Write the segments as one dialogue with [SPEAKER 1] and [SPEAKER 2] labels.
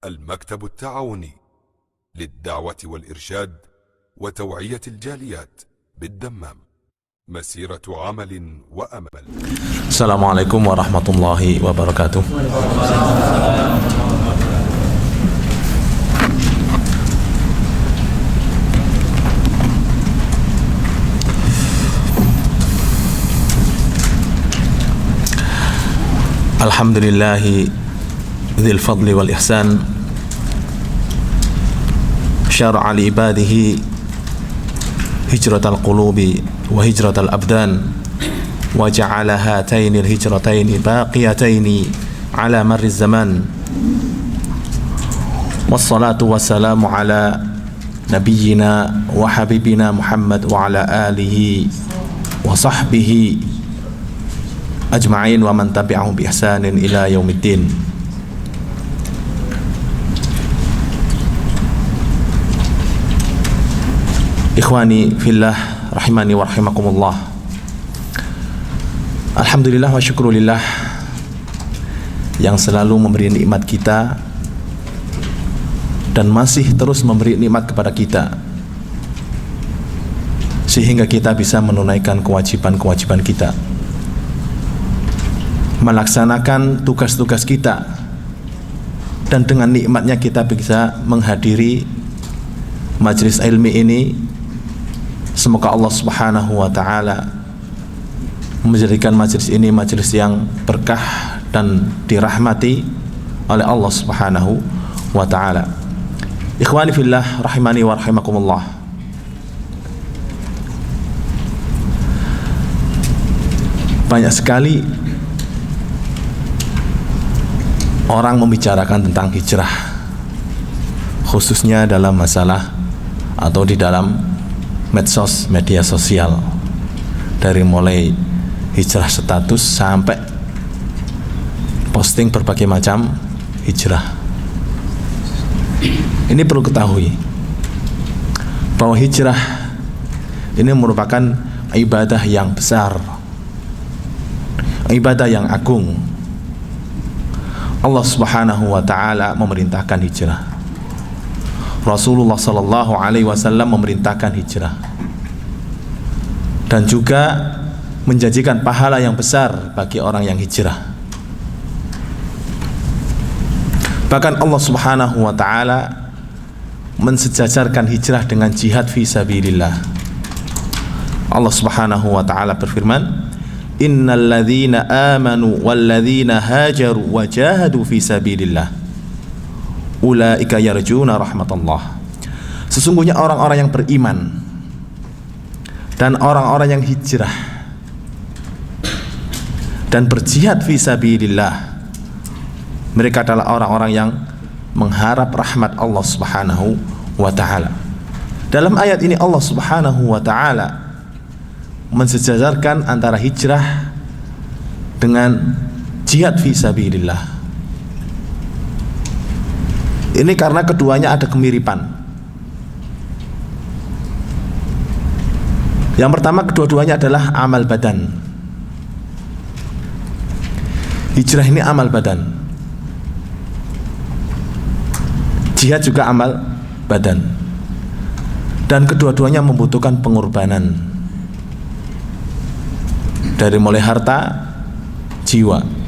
[SPEAKER 1] المكتب التعاوني للدعوة والإرشاد وتوعية الجاليات بالدمام، مسيرة عمل وأمل.
[SPEAKER 2] السلام عليكم ورحمة الله وبركاته. الحمد لله ذي الفضل والإحسان، شرع لعباده هجرة القلوب وهجرة الأبدان، وجعل هاتين الهجرتين باقيتين على مر الزمان، والصلاة والسلام على نبينا وحبيبنا محمد وعلى آله وصحبه أجمعين ومن تبعهم بإحسان إلى يوم الدين. Ikhwani fillah rahimani wa rahimakumullah. Alhamdulillah wa syukrulillah yang selalu memberi nikmat kita dan masih terus memberi nikmat kepada kita sehingga kita bisa menunaikan kewajiban-kewajiban kita, melaksanakan tugas-tugas kita, dan dengan nikmatnya kita bisa menghadiri majelis ilmi ini. Semoga Allah Subhanahu wa ta'ala menjadikan majelis ini majelis yang berkah dan dirahmati oleh Allah Subhanahu wa ta'ala. Ikhwani fillah rahimani wa rahimakumullah. Banyak sekali orang membicarakan tentang hijrah, khususnya dalam masalah atau di dalam medsos, media sosial, dari mulai hijrah status sampai posting berbagai macam hijrah. Ini perlu ketahui bahwa hijrah ini merupakan ibadah yang besar, ibadah yang agung. Allah Subhanahu wa ta'ala memerintahkan hijrah. Rasulullah sallallahu alaihi wasallam memerintahkan hijrah dan juga menjanjikan pahala yang besar bagi orang yang hijrah. Bahkan Allah Subhanahu wa ta'ala mensejajarkan hijrah dengan jihad fi sabilillah. Allah Subhanahu wa ta'ala berfirman, innal ladzina amanu wal ladzina hajaru wa jahadu fi sabilillah ulaika yarjuna rahmatullah. Sesungguhnya orang-orang yang beriman dan orang-orang yang hijrah dan berjihad fi sabilillah, mereka adalah orang-orang yang mengharap rahmat Allah Subhanahu wa ta'ala. Dalam ayat ini Allah Subhanahu wa ta'ala mensejajarkan antara hijrah dengan jihad fi sabilillah. Ini karena keduanya ada kemiripan. Yang pertama, kedua-duanya adalah amal badan. Hijrah ini amal badan, jihad juga amal badan, dan kedua-duanya membutuhkan pengorbanan dari mulai harta, jiwa.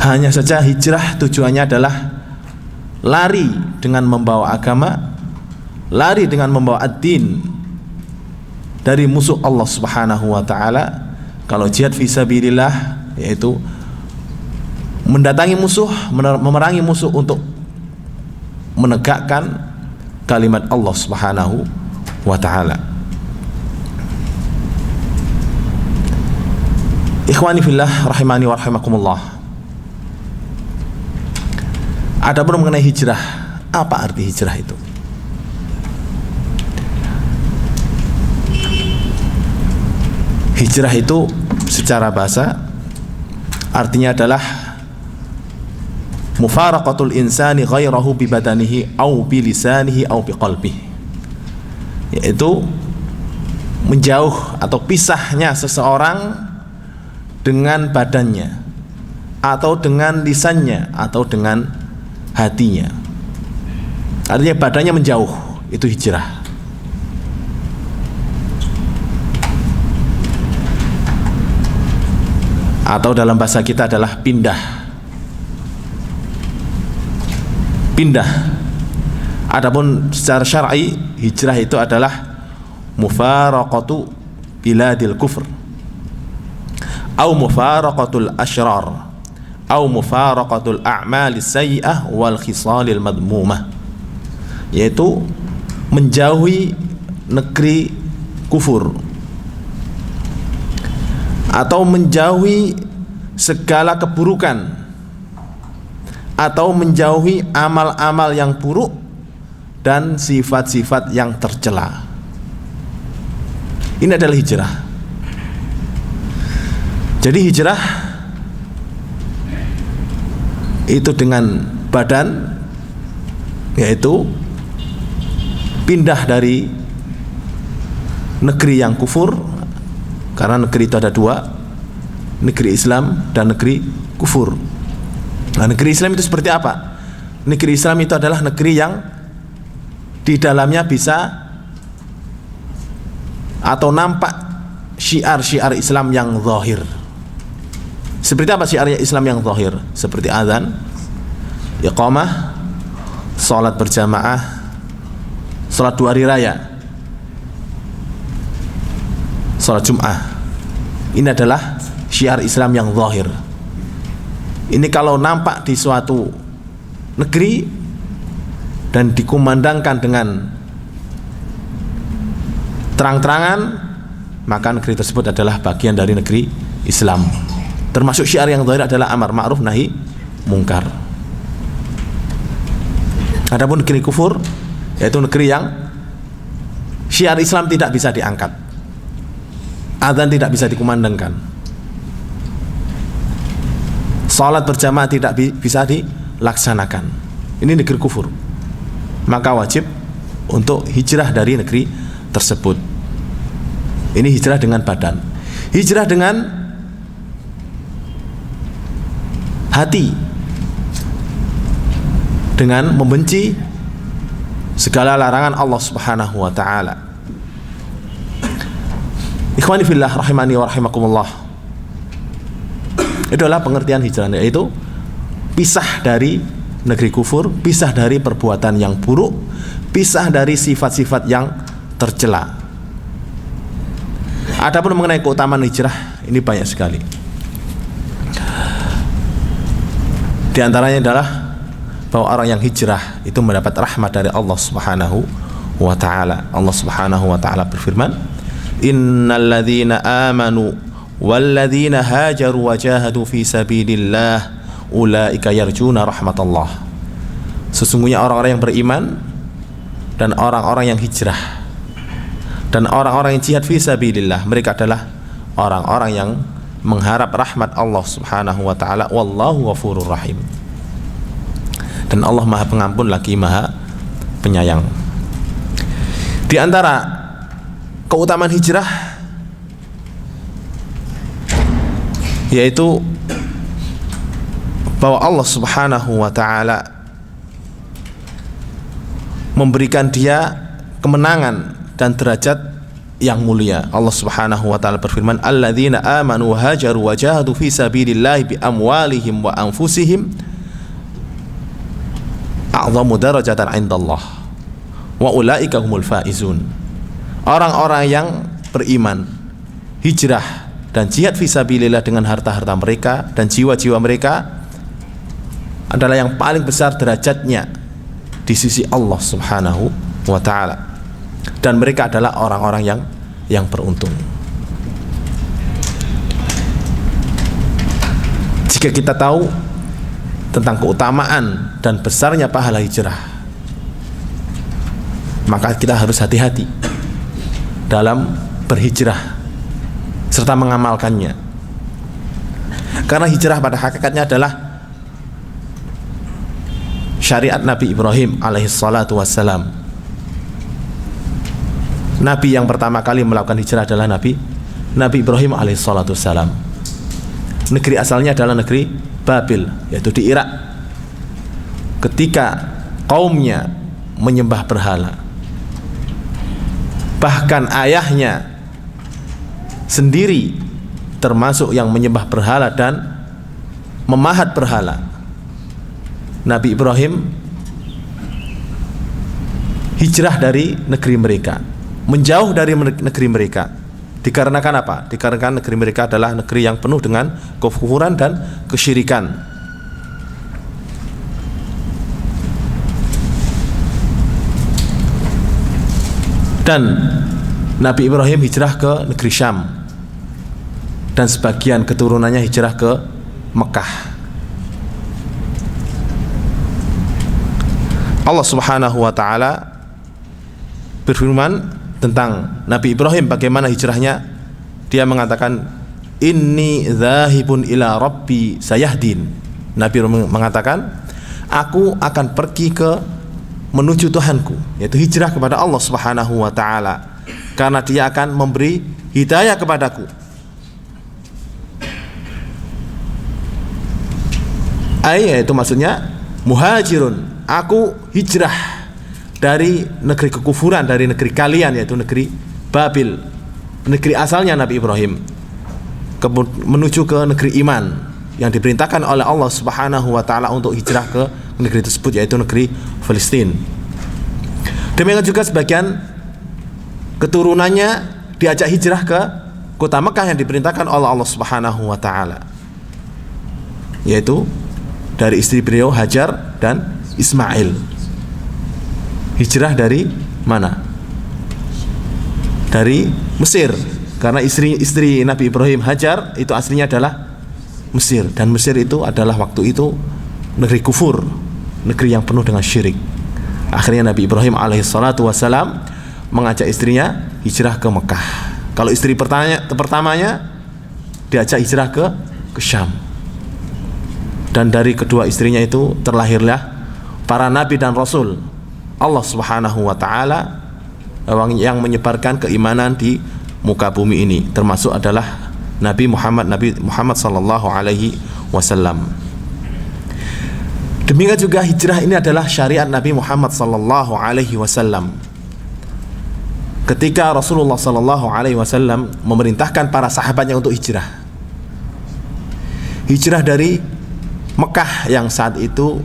[SPEAKER 2] Hanya saja hijrah tujuannya adalah lari dengan membawa agama, lari dengan membawa ad-din dari musuh Allah Subhanahu wa ta'ala. Kalau jihad fi sabilillah yaitu mendatangi musuh, memerangi musuh untuk menegakkan kalimat Allah Subhanahu wa ta'ala. Ikhwani fillah rahimani wa rahimakumullah. Adapun mengenai hijrah, apa arti hijrah itu? Hijrah itu secara bahasa artinya adalah mufaraqatul insani ghairahu bi badanihi au bi lisanihi au bi qalbihi, yaitu menjauh atau pisahnya seseorang dengan badannya atau dengan lisannya, atau dengan hatinya. Artinya badannya menjauh, itu hijrah. Atau dalam bahasa kita adalah pindah. Pindah. Adapun secara syar'i, hijrah itu adalah mufaraqatu biladil kufr, au mufaraqatul asyrar, au mufaraqatul a'malis sayyi'ah wal khisalil madmumah, yaitu menjauhi negeri kufur atau menjauhi segala keburukan atau menjauhi amal-amal yang buruk dan sifat-sifat yang tercela. Ini adalah hijrah. Jadi hijrah itu dengan badan, yaitu pindah dari negeri yang kufur, karena negeri itu ada dua, negeri Islam dan negeri kufur. Nah, negeri Islam itu seperti apa? Negeri Islam itu adalah negeri yang di dalamnya bisa atau nampak syiar-syiar Islam yang zahir. Seperti apa syiarnya Islam yang zahir? Seperti azan, iqamah, salat berjamaah, salat 2 hari raya, salat Jum'ah. Ini adalah syiar Islam yang zahir. Ini kalau nampak di suatu negeri dan dikumandangkan dengan terang-terangan, maka negeri tersebut adalah bagian dari negeri Islam. Termasuk syiar yang zahir adalah amar ma'ruf nahi mungkar. Adapun negeri kufur, yaitu negeri yang syiar Islam tidak bisa diangkat, azan tidak bisa dikumandangkan, salat berjamaah tidak bisa dilaksanakan. Ini negeri kufur. Maka wajib untuk hijrah dari negeri tersebut. Ini hijrah dengan badan. Hijrah dengan hati, dengan membenci segala larangan Allah Subhanahu wa ta'ala. Ikhwani fillah rahimani wa rahimakumullah, itu adalah pengertian hijrah, yaitu pisah dari negeri kufur, pisah dari perbuatan yang buruk, pisah dari sifat-sifat yang tercela. Adapun mengenai keutamaan hijrah, ini banyak sekali. Di antaranya adalah bahwa orang yang hijrah itu mendapat rahmat dari Allah Subhanahu wa ta'ala. Allah Subhanahu wa ta'ala berfirman, innal ladzina amanu walladzina hajaru wa jahadu fi sabilillah ulaika yarjuna rahmatullah. Sesungguhnya orang-orang yang beriman dan orang-orang yang hijrah dan orang-orang yang jihad fi sabilillah, mereka adalah orang-orang yang mengharap rahmat Allah Subhanahu wa ta'ala. Wallahu ghafurur rahim. Dan Allah Maha Pengampun lagi Maha Penyayang. Di antara keutamaan hijrah yaitu bahwa Allah Subhanahu wa ta'ala memberikan dia kemenangan dan derajat yang mulia. Allah Subhanahu wa ta'ala berfirman, alladzina amanu hajaru wa jahadu fi sabilillahi bi amwalihim wa anfusihim a'zamu darajatan 'indallah wa ulaika humul faizun. Orang-orang yang beriman, hijrah dan jihad fi sabilillah dengan harta-harta mereka dan jiwa-jiwa mereka adalah yang paling besar derajatnya di sisi Allah Subhanahu wa ta'ala, dan mereka adalah orang-orang yang beruntung. Jika kita tahu tentang keutamaan dan besarnya pahala hijrah, maka kita harus hati-hati dalam berhijrah serta mengamalkannya. Karena hijrah pada hakikatnya adalah syariat Nabi Ibrahim alaihissalatu wassalam. Nabi yang pertama kali melakukan hijrah adalah Nabi Ibrahim alaihissalatu wassalam. Negeri asalnya adalah negeri Babil, yaitu di Irak, ketika kaumnya menyembah berhala. Bahkan ayahnya sendiri termasuk yang menyembah berhala dan memahat berhala. Nabi Ibrahim hijrah dari negeri mereka, menjauh dari negeri mereka. Dikarenakan apa? Dikarenakan negeri mereka adalah negeri yang penuh dengan kekufuran dan kesyirikan. Dan Nabi Ibrahim hijrah ke negeri Syam, dan sebagian keturunannya hijrah ke Mekah. Allah Subhanahu wa ta'ala berfirman tentang Nabi Ibrahim bagaimana hijrahnya. Dia mengatakan, inni dzahibun ila rabbi sayahdin. Nabi Ibrahim mengatakan, aku akan pergi menuju Tuhanku, yaitu hijrah kepada Allah Subhanahu wa ta'ala, karena dia akan memberi hidayah kepadaku. Yaitu maksudnya muhajirun, aku hijrah dari negeri kekufuran, dari negeri kalian, yaitu negeri Babil, negeri asalnya Nabi Ibrahim, menuju ke negeri iman yang diperintahkan oleh Allah Subhanahu wa ta'ala untuk hijrah ke negeri tersebut, yaitu negeri Palestina. Demikian juga sebagian keturunannya diajak hijrah ke kota Mekah yang diperintahkan oleh Allah Subhanahu wa ta'ala, yaitu dari istri beliau Hajar dan Ismail. Hijrah dari mana? Dari Mesir, karena istri Nabi Ibrahim Hajar itu aslinya adalah Mesir, dan Mesir itu adalah waktu itu negeri kufur, negeri yang penuh dengan syirik. Akhirnya Nabi Ibrahim alaihissalatu wassalam mengajak istrinya hijrah ke Mekah. Kalau istri pertamanya diajak hijrah ke Syam. Dan dari kedua istrinya itu terlahirlah para nabi dan rasul Allah Subhanahu wa ta'ala yang menyebarkan keimanan di muka bumi ini, termasuk adalah Nabi Muhammad sallallahu alaihi wasallam. Demikian juga hijrah ini adalah syariat Nabi Muhammad sallallahu alaihi wasallam. Ketika Rasulullah sallallahu alaihi wasallam memerintahkan para sahabatnya untuk hijrah dari Mekah yang saat itu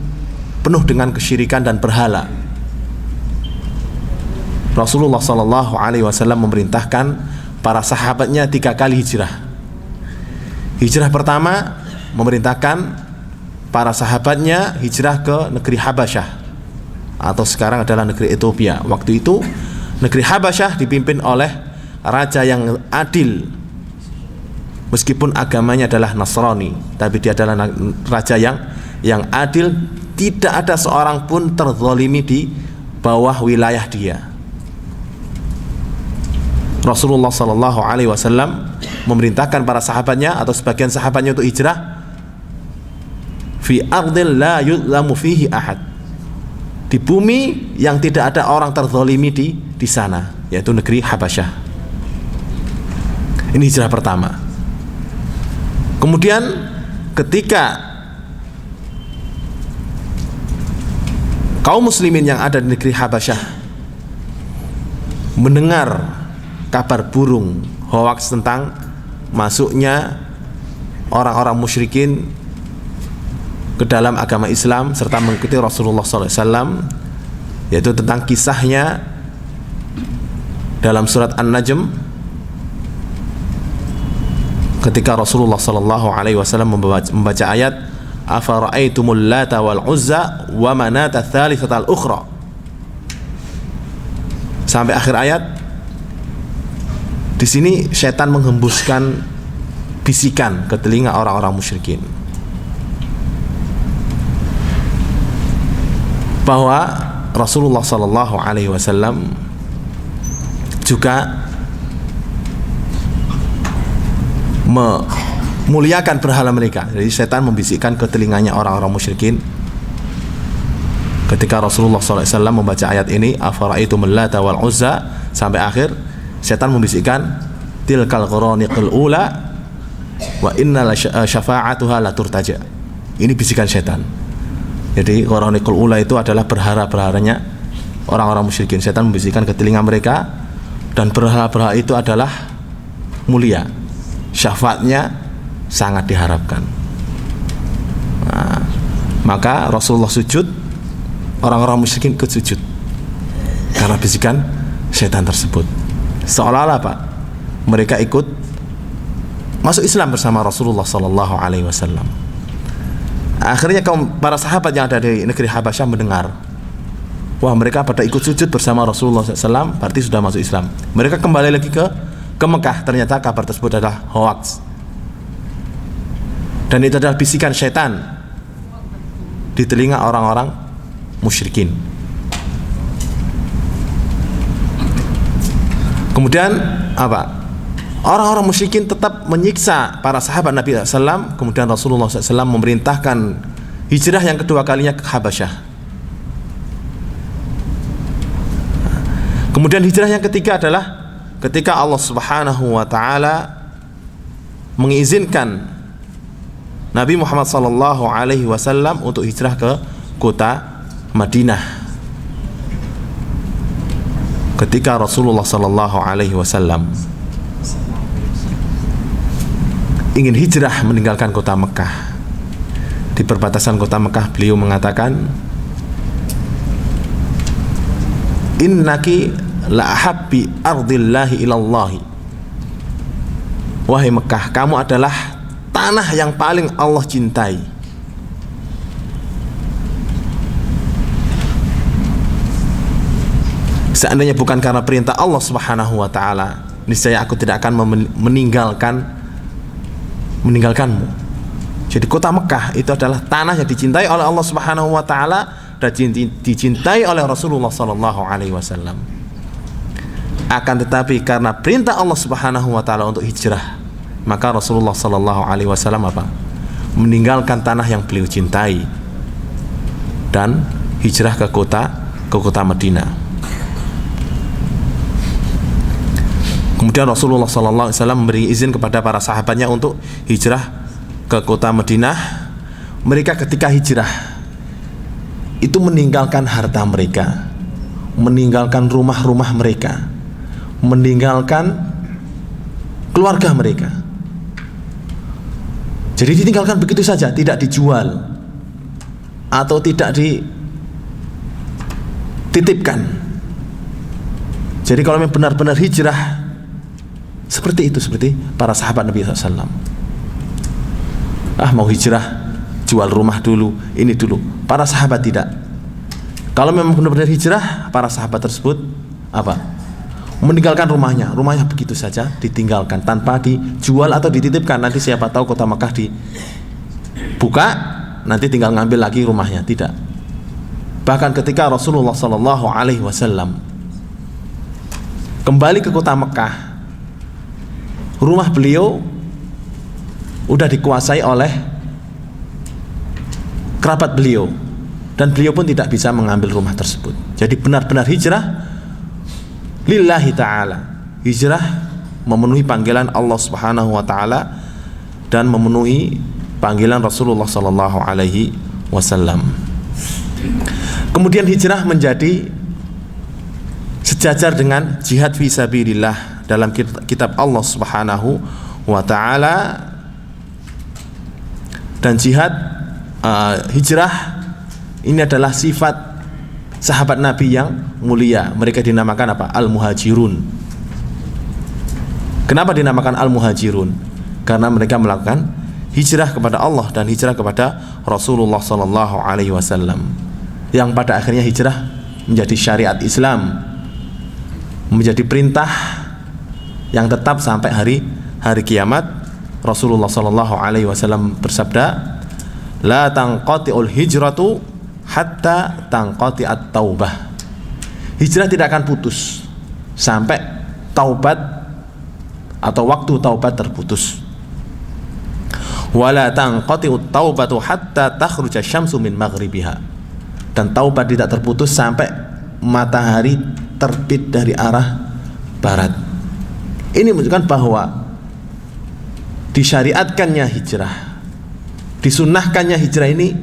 [SPEAKER 2] penuh dengan kesyirikan dan berhala. Rasulullah sallallahu alaihi wasallam memerintahkan para sahabatnya 3 kali hijrah. Hijrah pertama memerintahkan para sahabatnya hijrah ke negeri Habasyah, atau sekarang adalah negeri Ethiopia. Waktu itu negeri Habasyah dipimpin oleh raja yang adil, meskipun agamanya adalah Nasrani, tapi dia adalah raja yang adil. Tidak ada seorang pun terzalimi di bawah wilayah dia. Rasulullah sallallahu alaihi wasallam memerintahkan para sahabatnya atau sebagian sahabatnya untuk hijrah fi ardil la yuzlamu fihi ahad, di bumi yang tidak ada orang terzalimi di sana, yaitu negeri Habasyah. Ini hijrah pertama. Kemudian ketika kaum muslimin yang ada di negeri Habasyah mendengar kabar burung hoaks tentang masuknya orang-orang musyrikin ke dalam agama Islam serta mengikuti Rasulullah SAW, yaitu tentang kisahnya dalam surat An-Najm ketika Rasulullah SAW membaca ayat afara'aitumul lata wal uzza wa manata tsalitsatal ukhra sampai akhir ayat. Di sini setan menghembuskan bisikan ke telinga orang-orang musyrikin bahwa Rasulullah sallallahu alaihi wasallam juga memuliakan berhala mereka. Jadi setan membisikkan ke telinganya orang-orang musyrikin ketika Rasulullah sallallahu alaihi wasallam membaca ayat ini afara'aitumul lata wal uzza sampai akhir. Setan membisikkan tilkal quraniqul ula wa inna syafa'atuha la turtaja. Ini bisikan setan. Jadi qaranikul ula itu adalah berhala-berhalanya orang-orang musyrikin. Setan membisikkan ke telinga mereka, dan berhala-berhala itu adalah mulia, syafaatnya sangat diharapkan. Nah, maka Rasulullah sujud, orang-orang musyrikin ikut sujud karena bisikan setan tersebut. Seolah-olah apa? Mereka ikut masuk Islam bersama Rasulullah Sallallahu Alaihi Wasallam. Akhirnya para sahabat yang ada di negeri Habasyah mendengar, wah, mereka pada ikut sujud bersama Rasulullah SAW, berarti sudah masuk Islam. Mereka kembali lagi ke Mekah. Ternyata kabar tersebut adalah hoax, dan itu adalah bisikan syaitan di telinga orang-orang musyrikin. Kemudian apa? Orang-orang musyrikin tetap menyiksa para sahabat Nabi SAW. Kemudian Rasulullah SAW memerintahkan hijrah yang kedua kalinya ke Habasyah. Kemudian hijrah yang ketiga adalah ketika Allah Subhanahu wa Ta'ala mengizinkan Nabi Muhammad sallallahu alaihi wasallam untuk hijrah ke kota Madinah. Ketika Rasulullah sallallahu alaihi wasallam ingin hijrah meninggalkan kota Mekah, di perbatasan kota Mekah beliau mengatakan, innaki la ahabbi ardillahi ilallahi. Wahai Mekah, kamu adalah tanah yang paling Allah cintai. Seandainya bukan karena perintah Allah Subhanahu wa Ta'ala, niscaya aku tidak akan meninggalkanmu. Jadi kota Mekah itu adalah tanah yang dicintai oleh Allah Subhanahu wa Ta'ala dan dicintai oleh Rasulullah sallallahu alaihi wasallam. Akan tetapi karena perintah Allah Subhanahu wa Ta'ala untuk hijrah, maka Rasulullah sallallahu alaihi wasallam apa? Meninggalkan tanah yang beliau cintai dan hijrah ke kota Madinah. Kemudian Rasulullah sallallahu alaihi wasallam memberi izin kepada para sahabatnya untuk hijrah ke kota Madinah. Mereka ketika hijrah itu meninggalkan harta mereka, meninggalkan rumah-rumah mereka, meninggalkan keluarga mereka. Jadi ditinggalkan begitu saja, tidak dijual atau tidak dititipkan. Jadi kalau memang benar-benar hijrah seperti itu, seperti para sahabat Nabi SAW. Mau hijrah, jual rumah dulu, ini dulu. Para sahabat tidak. Kalau memang benar-benar hijrah, para sahabat tersebut apa? Meninggalkan rumahnya begitu saja, ditinggalkan tanpa dijual atau dititipkan. Nanti siapa tahu kota Mekah dibuka, nanti tinggal ngambil lagi rumahnya. Tidak. Bahkan ketika Rasulullah Sallallahu Alaihi Wasallam kembali ke kota Mekah, rumah beliau udah dikuasai oleh kerabat beliau, dan beliau pun tidak bisa mengambil rumah tersebut. Jadi benar-benar hijrah lillahi ta'ala, hijrah memenuhi panggilan Allah Subhanahu wa Ta'ala dan memenuhi panggilan Rasulullah Sallallahu Alaihi Wasallam. Kemudian hijrah menjadi sejajar dengan jihad fisabilillah. Dalam kitab Allah Subhanahu wa Ta'ala, dan jihad hijrah ini adalah sifat sahabat Nabi yang mulia. Mereka dinamakan apa? Al-Muhajirun. Kenapa dinamakan Al-Muhajirun? Karena mereka melakukan hijrah kepada Allah dan hijrah kepada Rasulullah Sallallahu Alaihi Wasallam, yang pada akhirnya hijrah menjadi syariat Islam, menjadi perintah yang tetap sampai hari kiamat. Rasulullah Sallallahu Alaihi Wasallam bersabda, la tanqati'ul hijratu hatta tanqati'at taubah. Hijrah tidak akan putus sampai taubat atau waktu taubat terputus. Wala tanqati'ut taubatu hatta takhruja syamsu min maghribiha. Dan taubat tidak terputus sampai matahari terbit dari arah barat. Ini menunjukkan bahwa disyariatkannya hijrah Disunnahkannya hijrah ini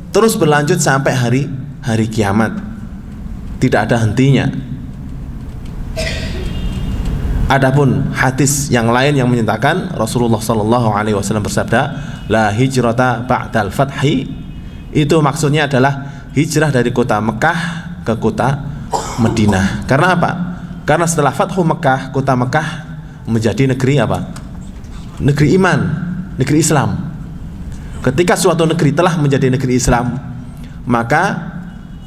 [SPEAKER 2] terus berlanjut sampai hari kiamat, tidak ada hentinya. Adapun hadis yang lain yang menyatakan Rasulullah SAW bersabda, la hijrata ba'dal fathi, itu maksudnya adalah hijrah dari kota Mekah ke kota Madinah. Karena apa? Karena setelah Fathu Mekah, kota Mekah menjadi negeri apa? Negeri iman, negeri Islam. Ketika suatu negeri telah menjadi negeri Islam, maka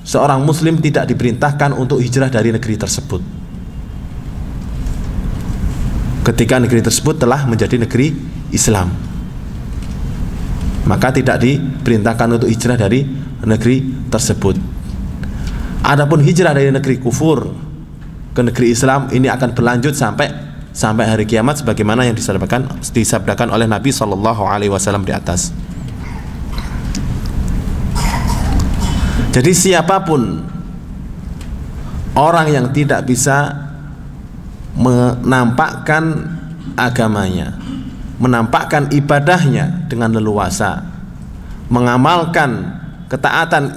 [SPEAKER 2] seorang muslim tidak diperintahkan untuk hijrah dari negeri tersebut. Ketika negeri tersebut telah menjadi negeri Islam, maka tidak diperintahkan untuk hijrah dari negeri tersebut. Adapun hijrah dari negeri kufur ke negeri Islam ini akan berlanjut sampai hari kiamat, sebagaimana yang disabdakan oleh Nabi SAW di atas. Jadi siapapun orang yang tidak bisa menampakkan agamanya, menampakkan ibadahnya dengan leluasa, mengamalkan ketaatan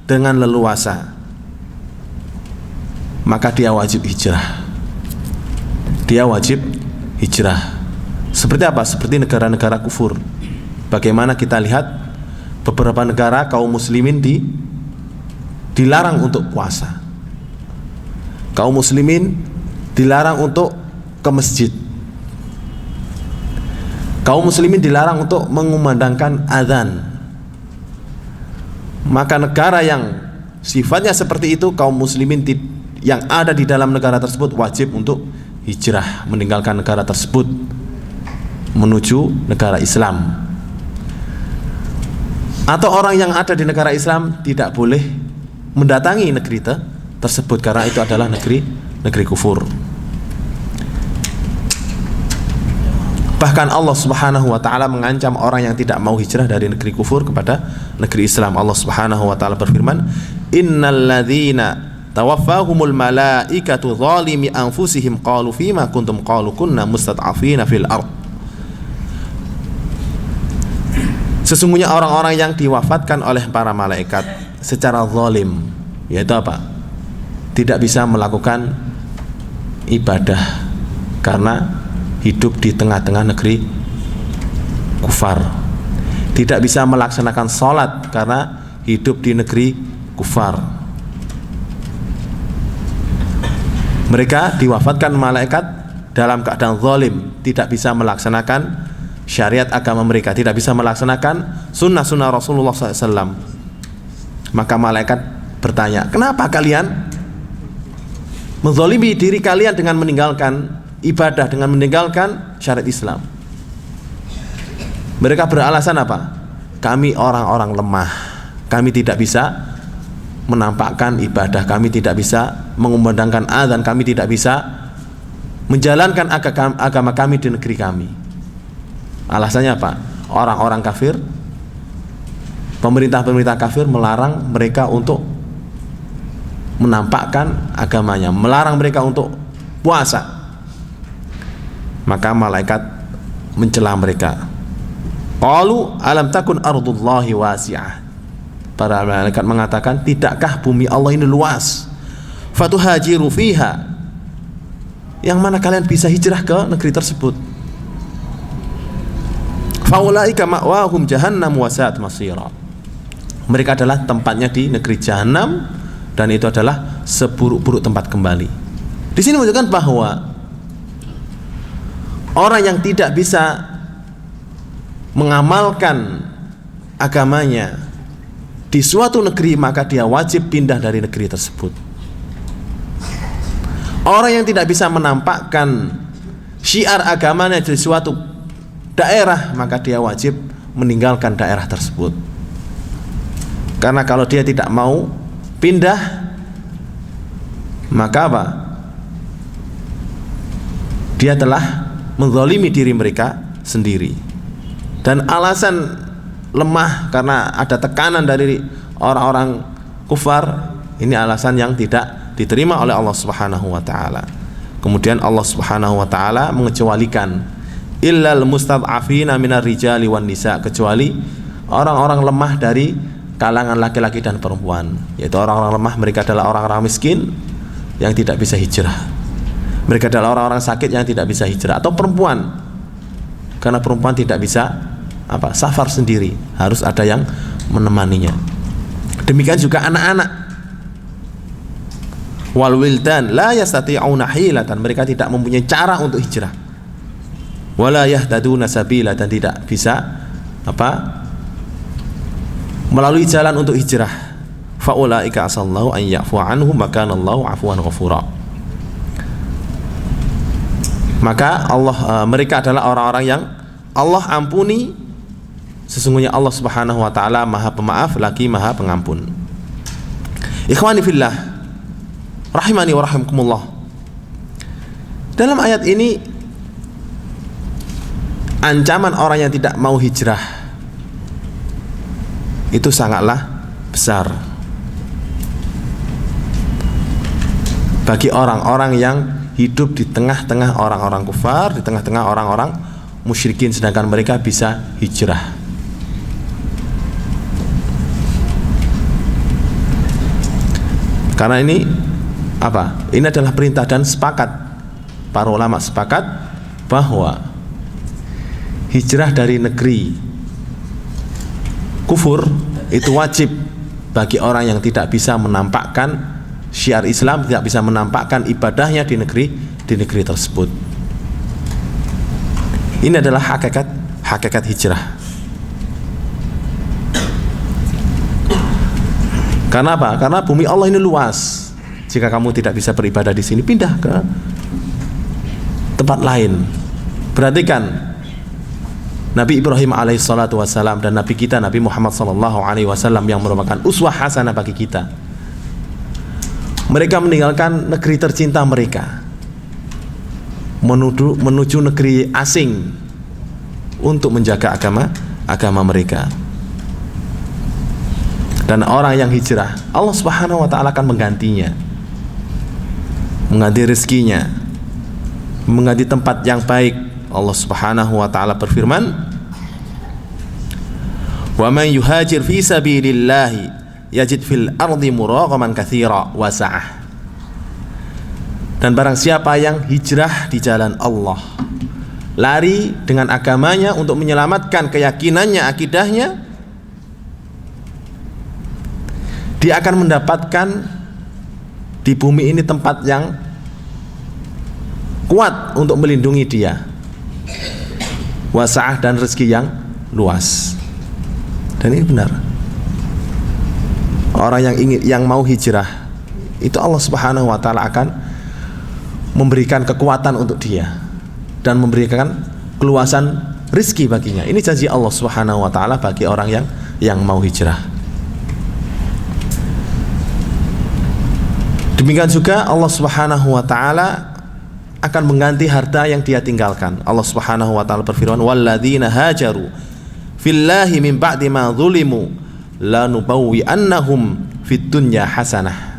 [SPEAKER 2] dengan leluasa, maka dia wajib hijrah. Dia wajib hijrah. Seperti apa? Seperti negara-negara kufur. Bagaimana kita lihat beberapa negara kaum muslimin dilarang untuk puasa. Kaum muslimin dilarang untuk ke masjid. Kaum muslimin dilarang untuk mengumandangkan azan. Maka negara yang sifatnya seperti itu, kaum muslimin yang ada di dalam negara tersebut wajib untuk hijrah, meninggalkan negara tersebut menuju negara Islam. Atau orang yang ada di negara Islam tidak boleh mendatangi negeri tersebut, karena itu adalah negeri kufur. Bahkan Allah Subhanahu wa taala mengancam orang yang tidak mau hijrah dari negeri kufur kepada negeri Islam. Allah Subhanahu wa taala berfirman, "Innal ladzina tawaffahumul malaikatu zalimi anfusihim qalu fima kuntum qalu kunna mustad'afina fil ard." Sesungguhnya orang-orang yang diwafatkan oleh para malaikat secara zalim, yaitu apa? Tidak bisa melakukan ibadah karena hidup di tengah-tengah negeri kufar. Tidak bisa melaksanakan sholat karena hidup di negeri kufar. Mereka diwafatkan malaikat dalam keadaan zalim, tidak bisa melaksanakan syariat agama mereka, tidak bisa melaksanakan sunnah-sunnah Rasulullah SAW. Maka malaikat bertanya, kenapa kalian menzalimi diri kalian dengan meninggalkan ibadah, dengan meninggalkan syariat Islam? Mereka beralasan apa? Kami orang-orang lemah, kami tidak bisa menampakkan ibadah, kami tidak bisa mengumandangkan azan, kami tidak bisa menjalankan agama kami di negeri kami. Alasannya apa? Orang-orang kafir, pemerintah-pemerintah kafir melarang mereka untuk menampakkan agamanya, melarang mereka untuk puasa. Maka malaikat mencela mereka. Qalu alam takun ardullahi wasi'ah. Para malaikat mengatakan, tidakkah bumi Allah ini luas? Fatuhajiru fiha. Yang mana kalian bisa hijrah ke negeri tersebut? Faulaika ma'wahum jahannam wa sa'at masira. Mereka adalah tempatnya di negeri Jahannam, dan itu adalah seburuk-buruk tempat kembali. Di sini menunjukkan bahwa orang yang tidak bisa mengamalkan agamanya di suatu negeri, maka dia wajib pindah dari negeri tersebut. Orang yang tidak bisa menampakkan syiar agamanya di suatu daerah, maka dia wajib meninggalkan daerah tersebut. Karena kalau dia tidak mau pindah, maka apa? Dia telah menzalimi diri mereka sendiri. Dan alasan lemah karena ada tekanan dari orang-orang kufar, ini alasan yang tidak diterima oleh Allah Subhanahu wa taala. Kemudian Allah Subhanahu wa taala mengecualikan illal mustad'afina minar rijali wan nisa, kecuali orang-orang lemah dari kalangan laki-laki dan perempuan, yaitu orang-orang lemah. Mereka adalah orang-orang miskin yang tidak bisa hijrah. Mereka adalah orang-orang sakit yang tidak bisa hijrah, atau perempuan, karena perempuan tidak bisa safar sendiri, harus ada yang menemaninya. Demikian juga anak-anak. Wal wildan la yastati'una hilatan, mereka tidak mempunyai cara untuk hijrah. Wala yahtaduna sabila, dan tidak bisa melalui jalan untuk hijrah. Faulaika asallahu an ya'fu anhum maka Allahu 'afwan ghafura. Maka mereka adalah orang-orang yang Allah ampuni. Sesungguhnya Allah Subhanahu wa taala Maha Pemaaf lagi Maha Pengampun. Ikhwani fillah, rahimani wa rahimakumullah. Dalam ayat ini ancaman orang yang tidak mau hijrah itu sangatlah besar bagi orang-orang yang hidup di tengah-tengah orang-orang kufar, di tengah-tengah orang-orang musyrikin, sedangkan mereka bisa hijrah. Karena ini ini adalah perintah, dan sepakat para ulama sepakat bahwa hijrah dari negeri kufur itu wajib bagi orang yang tidak bisa menampakkan syiar Islam, tidak bisa menampakkan ibadahnya di negeri tersebut. Ini adalah hakikat hijrah. Karena apa? Karena bumi Allah ini luas. Jika kamu tidak bisa beribadah di sini, pindah ke tempat lain. Perhatikan Nabi Ibrahim alaihissalatu wassalam dan Nabi kita Nabi Muhammad sallallahu alaihi wasallam yang merupakan uswah hasanah bagi kita. Mereka meninggalkan negeri tercinta mereka menuju negeri asing untuk menjaga agama mereka. Dan orang yang hijrah, Allah Subhanahu wa taala akan menggantinya, mengganti rezekinya, mengganti tempat yang baik. Allah Subhanahu wa taala berfirman, "Wa man yuhajir fi sabilillahi yajid fil ardi muragaman katsira wa sa'ah." Dan barang siapa yang hijrah di jalan Allah, lari dengan agamanya untuk menyelamatkan keyakinannya, akidahnya, dia akan mendapatkan di bumi ini tempat yang kuat untuk melindungi dia, wasa'ah, dan rezeki yang luas. Dan ini benar. Orang yang mau hijrah itu Allah Subhanahu wa taala akan memberikan kekuatan untuk dia dan memberikan keluasan rezeki baginya. Ini janji Allah Subhanahu wa taala bagi orang yang mau hijrah. Demikian juga Allah Subhanahu wa taala akan mengganti harta yang dia tinggalkan. Allah Subhanahu wa taala berfirman, "Walladzina hajaru fillahi min ba'di ma dzulimu lanubawwi'annahum fid dunya hasanah."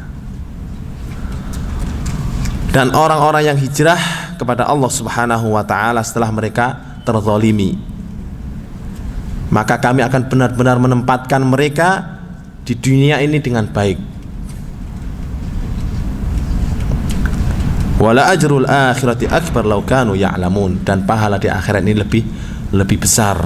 [SPEAKER 2] Dan orang-orang yang hijrah kepada Allah Subhanahu wa taala setelah mereka terzalimi, maka kami akan benar-benar menempatkan mereka di dunia ini dengan baik. Wala ajrul akhirati akbar law kanu ya'lamun, dan pahala di akhirat ini lebih besar.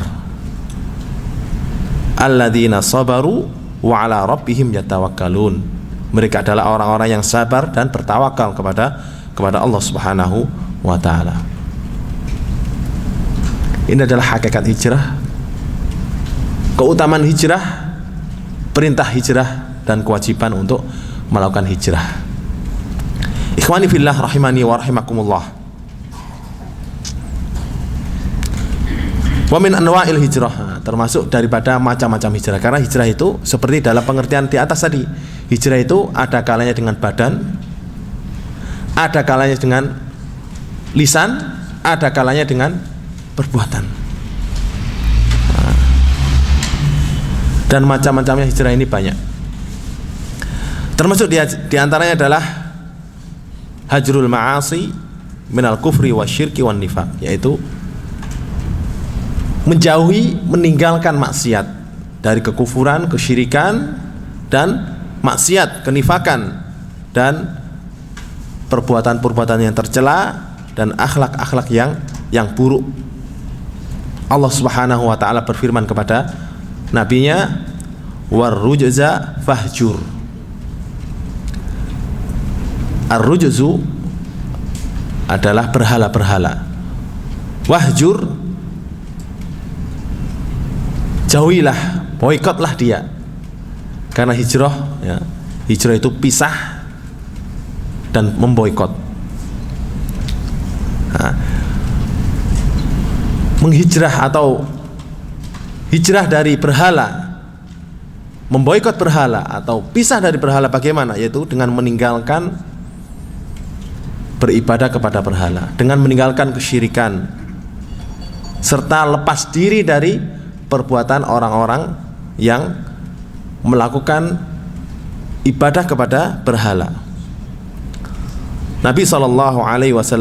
[SPEAKER 2] Alladzina sabaru wa ala rabbihim yatawakkalun. Mereka adalah orang-orang yang sabar dan bertawakal kepada Allah Subhanahu wa taala. Ini adalah hakikat hijrah, keutamaan hijrah, perintah hijrah, dan kewajiban untuk melakukan hijrah. Ikhwani fillah rahimani wa rahimakumullah. Wa min anwa'il hijrah, termasuk daripada macam-macam hijrah. Karena hijrah itu seperti dalam pengertian di atas tadi. Hijrah itu ada kalanya dengan badan, ada kalanya dengan lisan, ada kalanya dengan perbuatan. Dan macam-macamnya hijrah ini banyak. Termasuk di antaranya adalah hajrul ma'asi minal kufri wasyirki wan nifaq, yaitu menjauhi, meninggalkan maksiat, dari kekufuran, kesyirikan, dan maksiat, kenifakan, dan perbuatan-perbuatan yang tercela dan akhlak-akhlak yang buruk. Allah Subhanahu wa taala berfirman kepada nabinya, warrujza fahjur. Ar-rujzu adalah berhala-berhala. Wahjur, jauhilah, boikotlah dia. Karena hijrah, ya, hijrah itu pisah dan memboikot. Nah, menghijrah atau hijrah dari berhala, memboikot berhala atau pisah dari berhala bagaimana? Yaitu dengan meninggalkan beribadah kepada berhala, dengan meninggalkan kesyirikan, serta lepas diri dari perbuatan orang-orang yang melakukan ibadah kepada berhala. Nabi SAW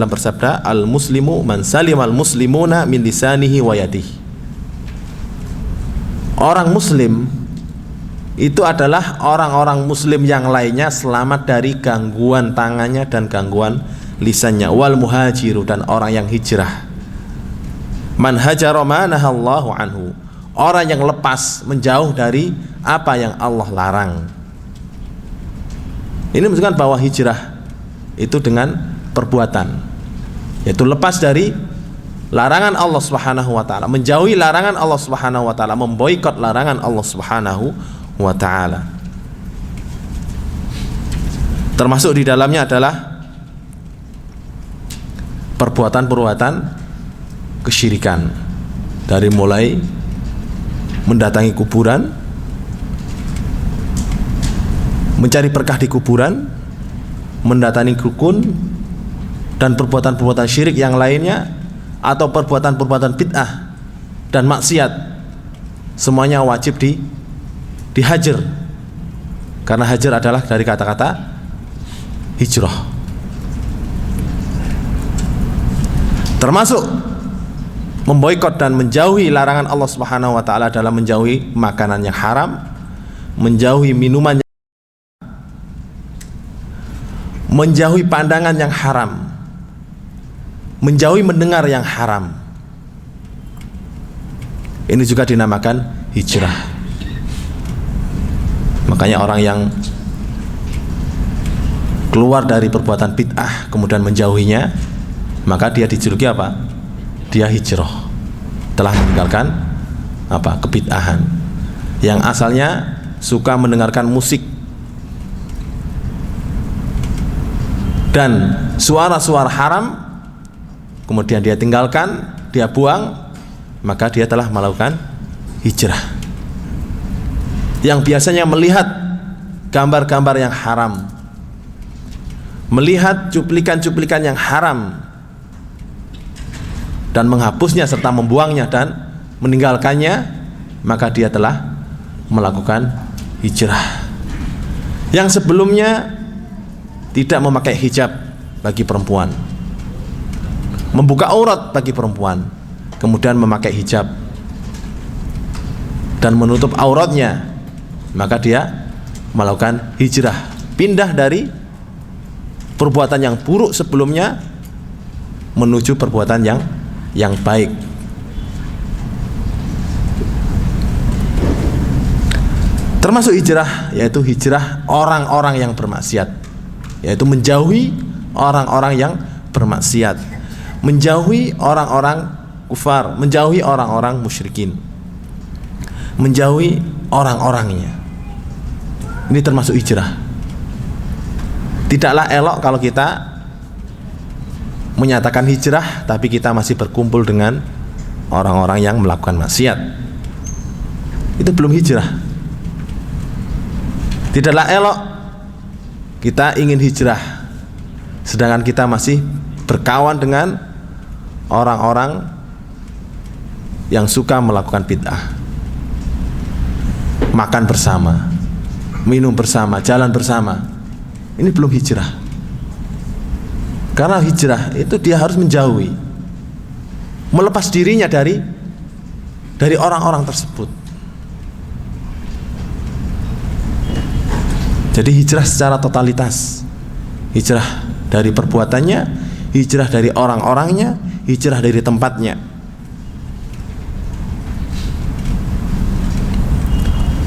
[SPEAKER 2] bersabda, al-muslimu man salimal muslimuna min lisanihi wa yadihi. Orang muslim itu adalah orang-orang muslim yang lainnya selamat dari gangguan tangannya dan gangguan lisannya. Wal muhajiru, dan orang yang hijrah. Man hajara ma nahallahu anhu, orang yang lepas, menjauh dari apa yang Allah larang. Ini menunjukkan bahwa hijrah itu dengan perbuatan, yaitu lepas dari larangan Allah Subhanahu wa taala, menjauhi larangan Allah Subhanahu wa taala, memboikot larangan Allah Subhanahu wa taala. Termasuk di dalamnya adalah perbuatan-perbuatan kesyirikan, dari mulai mendatangi kuburan, mencari berkah di kuburan, mendatangi dukun, dan perbuatan-perbuatan syirik yang lainnya, atau perbuatan-perbuatan bid'ah dan maksiat, semuanya wajib dihajar. Karena hajar adalah dari kata-kata hijrah. Termasuk memboikot dan menjauhi larangan Allah Subhanahu wa taala adalah menjauhi makanan yang haram, menjauhi minuman yang haram, menjauhi pandangan yang haram, menjauhi mendengar yang haram. Ini juga dinamakan hijrah. Makanya orang yang keluar dari perbuatan bid'ah kemudian menjauhinya, maka dia dijuluki apa? Dia hijrah, telah meninggalkan apa? Kebid'ahan. Yang asalnya suka mendengarkan musik dan suara-suara haram, kemudian dia tinggalkan, dia buang, maka dia telah melakukan hijrah. Yang biasanya melihat gambar-gambar yang haram, melihat cuplikan-cuplikan yang haram, dan menghapusnya serta membuangnya dan meninggalkannya, maka dia telah melakukan hijrah. Yang sebelumnya tidak memakai hijab bagi perempuan, membuka aurat bagi perempuan, kemudian memakai hijab dan menutup auratnya, maka dia melakukan hijrah, pindah dari perbuatan yang buruk sebelumnya menuju perbuatan yang baik. Termasuk hijrah, yaitu hijrah orang-orang yang bermaksiat, yaitu menjauhi orang-orang yang bermaksiat, menjauhi orang-orang kufar, menjauhi orang-orang musyrikin, menjauhi orang-orangnya. Ini termasuk hijrah. Tidaklah elok kalau kita menyatakan hijrah tapi kita masih berkumpul dengan orang-orang yang melakukan maksiat. Itu belum hijrah. Tidaklah elok kita ingin hijrah sedangkan kita masih berkawan dengan orang-orang yang suka melakukan bid'ah, makan bersama, minum bersama, jalan bersama. Ini belum hijrah. Karena hijrah itu dia harus menjauhi, melepas dirinya dari orang-orang tersebut. Jadi hijrah secara totalitas, hijrah dari perbuatannya, hijrah dari orang-orangnya, hijrah dari tempatnya.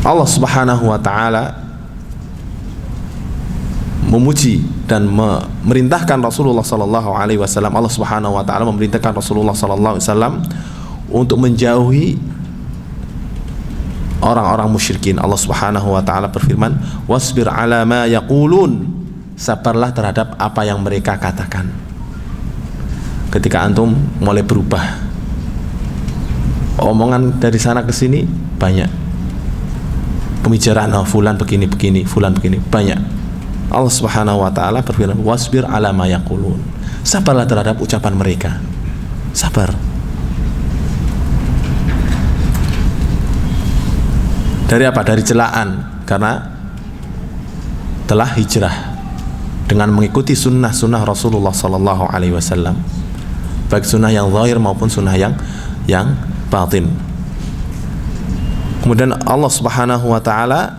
[SPEAKER 2] Allah Subhanahu wa ta'ala memuji dan memerintahkan Rasulullah sallallahu alaihi wasallam. Allah Subhanahu wa ta'ala memerintahkan Rasulullah sallallahu alaihi wasallam untuk menjauhi orang-orang musyrikin. Allah Subhanahu wa ta'ala berfirman, wasbir ala ma yaqulun, sabarlah terhadap apa yang mereka katakan. Ketika antum mulai berubah, omongan dari sana ke sini banyak, pembicaraan fulan begini, fulan begini, banyak. Allah Subhanahu wa ta'ala berfirman, wasbir ala ma yaqulun, sabarlah terhadap ucapan mereka. Sabar. Dari apa? Dari celaan, karena telah hijrah dengan mengikuti sunnah Rasulullah sallallahu alaihi wasallam, baik sunnah yang zahir maupun sunnah yang batin. Kemudian Allah Subhanahu wa ta'ala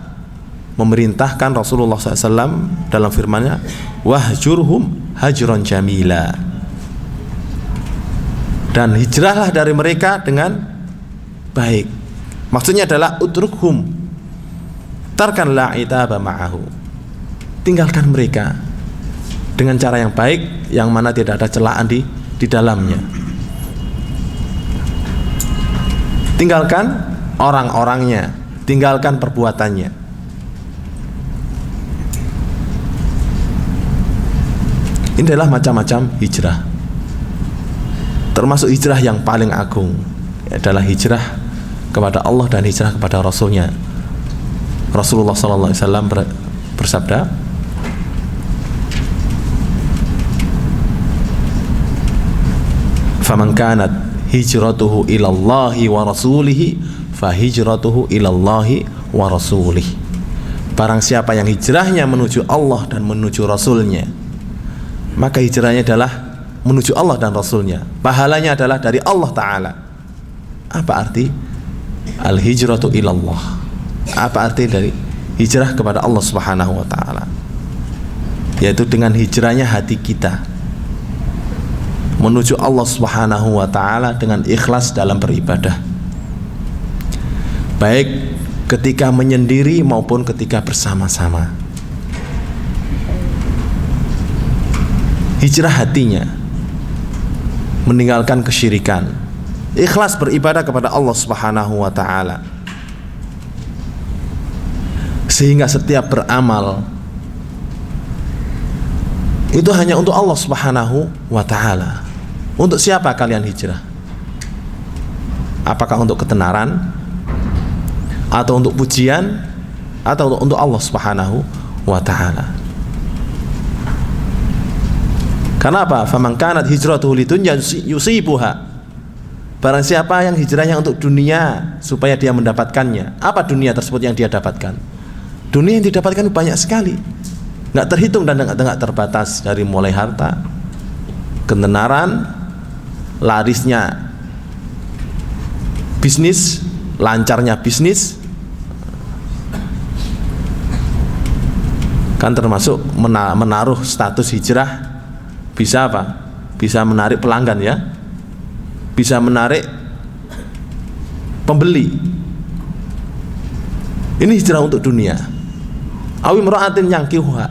[SPEAKER 2] memerintahkan Rasulullah SAW dalam firman-Nya, wahjurhum hajron jamila, dan hijrahlah dari mereka dengan baik. Maksudnya adalah utrukhum tarkan la itaba ma'ahu, tinggalkan mereka dengan cara yang baik, yang mana tidak ada celaan di dalamnya. Tinggalkan orang-orangnya, tinggalkan perbuatannya. Ini adalah macam-macam hijrah. Termasuk hijrah yang paling agung adalah hijrah kepada Allah dan hijrah kepada Rasulnya. Rasulullah sallallahu alaihi wasallam bersabda, faman kanat hijratuhu ilallahi wa rasulihi fa hijratuhu ilallahi wa rasulih. Barang siapa yang hijrahnya menuju Allah dan menuju Rasulnya, maka hijrahnya adalah menuju Allah dan Rasulnya. Pahalanya adalah dari Allah Ta'ala. Apa arti al-hijratu ilallah? Apa arti dari hijrah kepada Allah Subhanahu wa ta'ala? Yaitu dengan hijrahnya hati kita menuju Allah Subhanahu wa ta'ala dengan ikhlas dalam beribadah, baik ketika menyendiri maupun ketika bersama-sama. Hijrah hatinya, meninggalkan kesyirikan, ikhlas beribadah kepada Allah Subhanahu wa ta'ala, sehingga setiap beramal itu hanya untuk Allah Subhanahu wa ta'ala. Untuk siapa kalian hijrah? Apakah untuk ketenaran, atau untuk pujian, atau untuk Allah Subhanahu wa ta'ala? Karena apa? Faman kanat hijratuhu lidunya yusibuha. Barang siapa yang hijrahnya untuk dunia supaya dia mendapatkannya. Apa dunia tersebut yang dia dapatkan? Dunia yang didapatkan banyak sekali, nggak terhitung dan nggak terbatas, dari mulai harta, ketenaran, larisnya bisnis, lancarnya bisnis, kan termasuk menaruh status hijrah. Bisa apa? Bisa menarik pelanggan, ya, bisa menarik pembeli. Ini hijrah untuk dunia. Awi imra'atin yankihuha,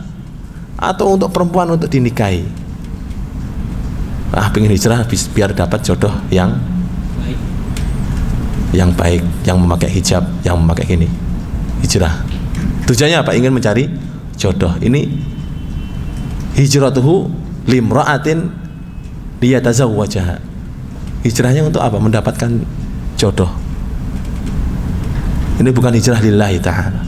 [SPEAKER 2] atau untuk perempuan untuk dinikahi. Pengen hijrah biar dapat jodoh yang baik, yang memakai hijab, yang memakai gini. Hijrah tujuannya apa? Ingin mencari jodoh. Ini hijratuhu limra'atin liyatazawwajaha. Hijrahnya untuk apa? Mendapatkan jodoh. Ini bukan hijrah lillahi ta'ala.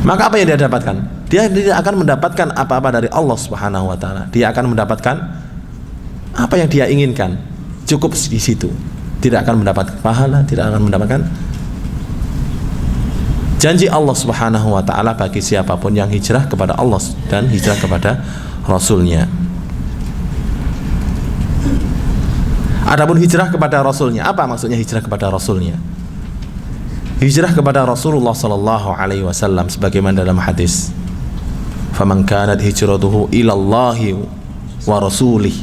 [SPEAKER 2] Maka apa yang dia dapatkan? Dia tidak akan mendapatkan apa-apa dari Allah Subhanahu wa ta'ala. Dia akan mendapatkan apa yang dia inginkan, cukup di situ. Tidak akan mendapatkan pahala, tidak akan mendapatkan janji Allah Subhanahu wa ta'ala bagi siapapun yang hijrah kepada Allah dan hijrah kepada Rasulnya. Adapun hijrah kepada Rasulnya, apa maksudnya hijrah kepada Rasulnya? hijrah kepada Rasulullah sallallahu alaihi wasallam sebagaimana dalam hadis, faman kanat hijratuhu ilallahi wa rasulih,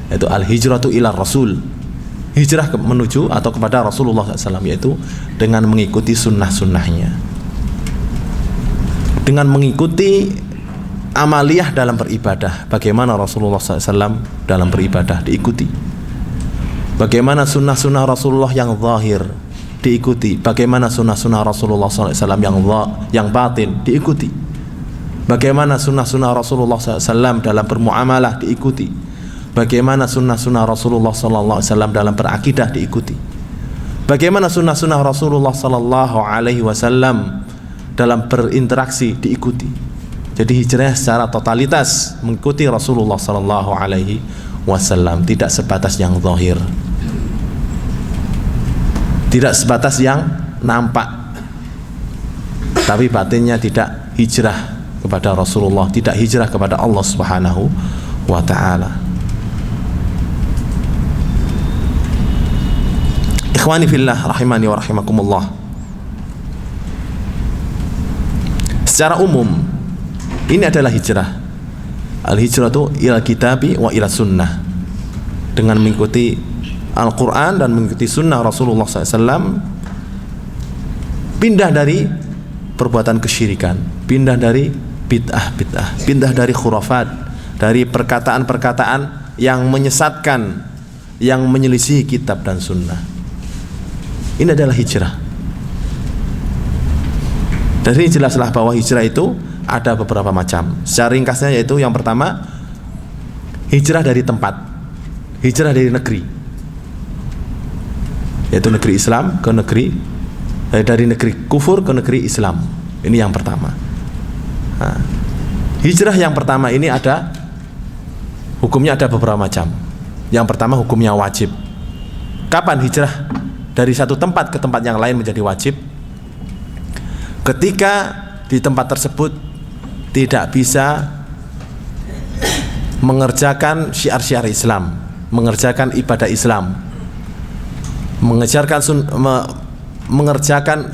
[SPEAKER 2] yaitu al hijratu ila rasul, hijrah menuju atau kepada Rasulullah SAW, yaitu dengan mengikuti sunnah-sunnahnya, dengan mengikuti amaliyah dalam beribadah. Bagaimana Rasulullah SAW dalam beribadah diikuti, bagaimana sunnah-sunnah Rasulullah yang zahir diikuti, bagaimana sunnah-sunnah Rasulullah SAW yang batin diikuti, bagaimana sunnah-sunnah Rasulullah SAW dalam bermuamalah diikuti, bagaimana sunnah-sunnah Rasulullah SAW dalam berakidah diikuti, bagaimana sunnah-sunnah Rasulullah SAW dalam berinteraksi diikuti. Jadi hijrah secara totalitas mengikuti Rasulullah SAW, tidak sebatas yang zahir, tidak sebatas yang nampak, tapi batinnya tidak hijrah kepada Rasulullah, tidak hijrah kepada Allah Subhanahu wa ta'ala. Ikhwani fillah rahimani wa rahimakumullah, secara umum ini adalah hijrah. Al-hijratu ila kitabi wa ila sunnah, dengan mengikuti Al-Quran dan mengikuti sunnah Rasulullah SAW, pindah dari perbuatan kesyirikan, pindah dari bid'ah, pindah dari khurafat, dari perkataan-perkataan yang menyesatkan, yang menyelisihi kitab dan sunnah. Ini adalah hijrah. Dari jelaslah bahwa hijrah itu ada beberapa macam. Secara ringkasnya yaitu yang pertama, hijrah dari tempat, hijrah dari negeri, yaitu negeri Islam ke negeri, dari negeri kufur ke negeri Islam. Ini yang pertama. Nah, hijrah yang pertama ini ada hukumnya, ada beberapa macam. Yang pertama hukumnya wajib. Kapan hijrah dari satu tempat ke tempat yang lain menjadi wajib? Ketika di tempat tersebut tidak bisa mengerjakan syiar-syiar Islam, mengerjakan ibadah Islam, mengerjakan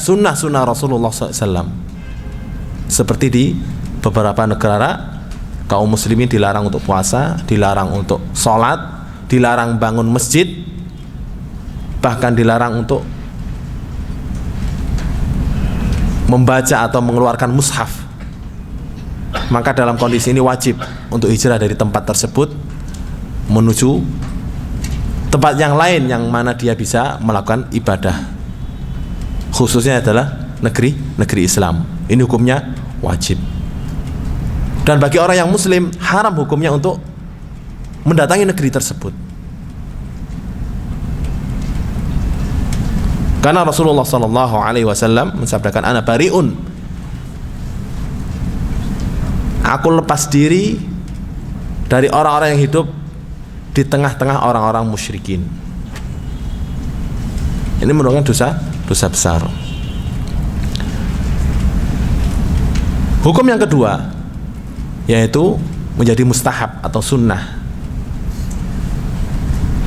[SPEAKER 2] sunnah-sunnah Rasulullah SAW. Seperti di beberapa negara, kaum muslimin dilarang untuk puasa, dilarang untuk sholat, dilarang bangun masjid, bahkan dilarang untuk membaca atau mengeluarkan mushaf. Maka dalam kondisi ini wajib untuk hijrah dari tempat tersebut menuju tempat yang lain yang mana dia bisa melakukan ibadah, khususnya adalah negeri Islam. Ini hukumnya wajib. Dan bagi orang yang muslim, haram hukumnya untuk mendatangi negeri tersebut. Karena Rasulullah SAW mensabdakan, ana bariun, aku lepas diri dari orang-orang yang hidup di tengah-tengah orang-orang musyrikin. Ini merupakan dosa besar. Hukum yang kedua yaitu menjadi mustahab atau sunnah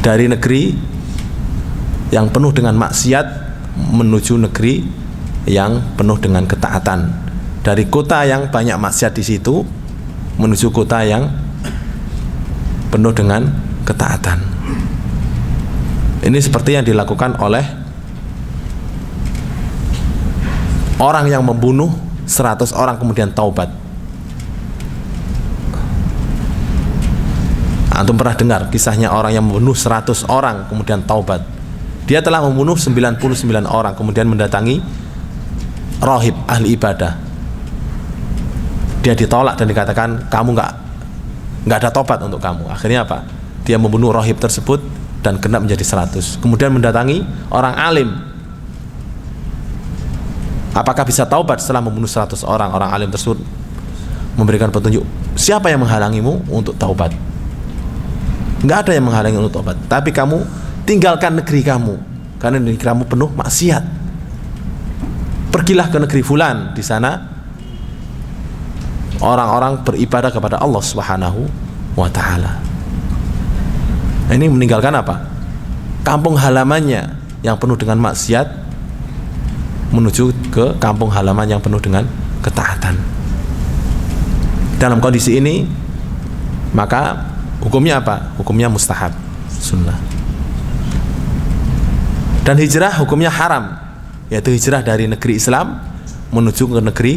[SPEAKER 2] dari negeri yang penuh dengan maksiat menuju negeri yang penuh dengan ketaatan, dari kota yang banyak maksiat di situ menuju kota yang penuh dengan ketaatan. Ini seperti yang dilakukan oleh orang yang membunuh 100 orang kemudian taubat. Antum pernah dengar kisahnya orang yang membunuh 100 orang kemudian taubat. Dia telah membunuh 99 orang kemudian mendatangi rahib ahli ibadah. Dia ditolak dan dikatakan, kamu nggak ada tobat untuk kamu. Akhirnya apa? Dia membunuh rahib tersebut dan genap menjadi 100. Kemudian mendatangi orang alim. Apakah bisa taubat setelah membunuh 100 orang? Orang alim tersebut memberikan petunjuk, siapa yang menghalangimu untuk taubat? Nggak ada yang menghalangi untuk taubat. Tapi kamu tinggalkan negeri kamu, karena negeri kamu penuh maksiat. Pergilah ke negeri fulan, di sana orang-orang beribadah kepada Allah Subhanahu wa ta'ala. Ini meninggalkan apa? Kampung halamannya yang penuh dengan maksiat, menuju ke kampung halaman yang penuh dengan ketaatan. Dalam kondisi ini maka hukumnya apa? Hukumnya mustahab, sunnah. Dan hijrah hukumnya haram, yaitu hijrah dari negeri Islam menuju ke negeri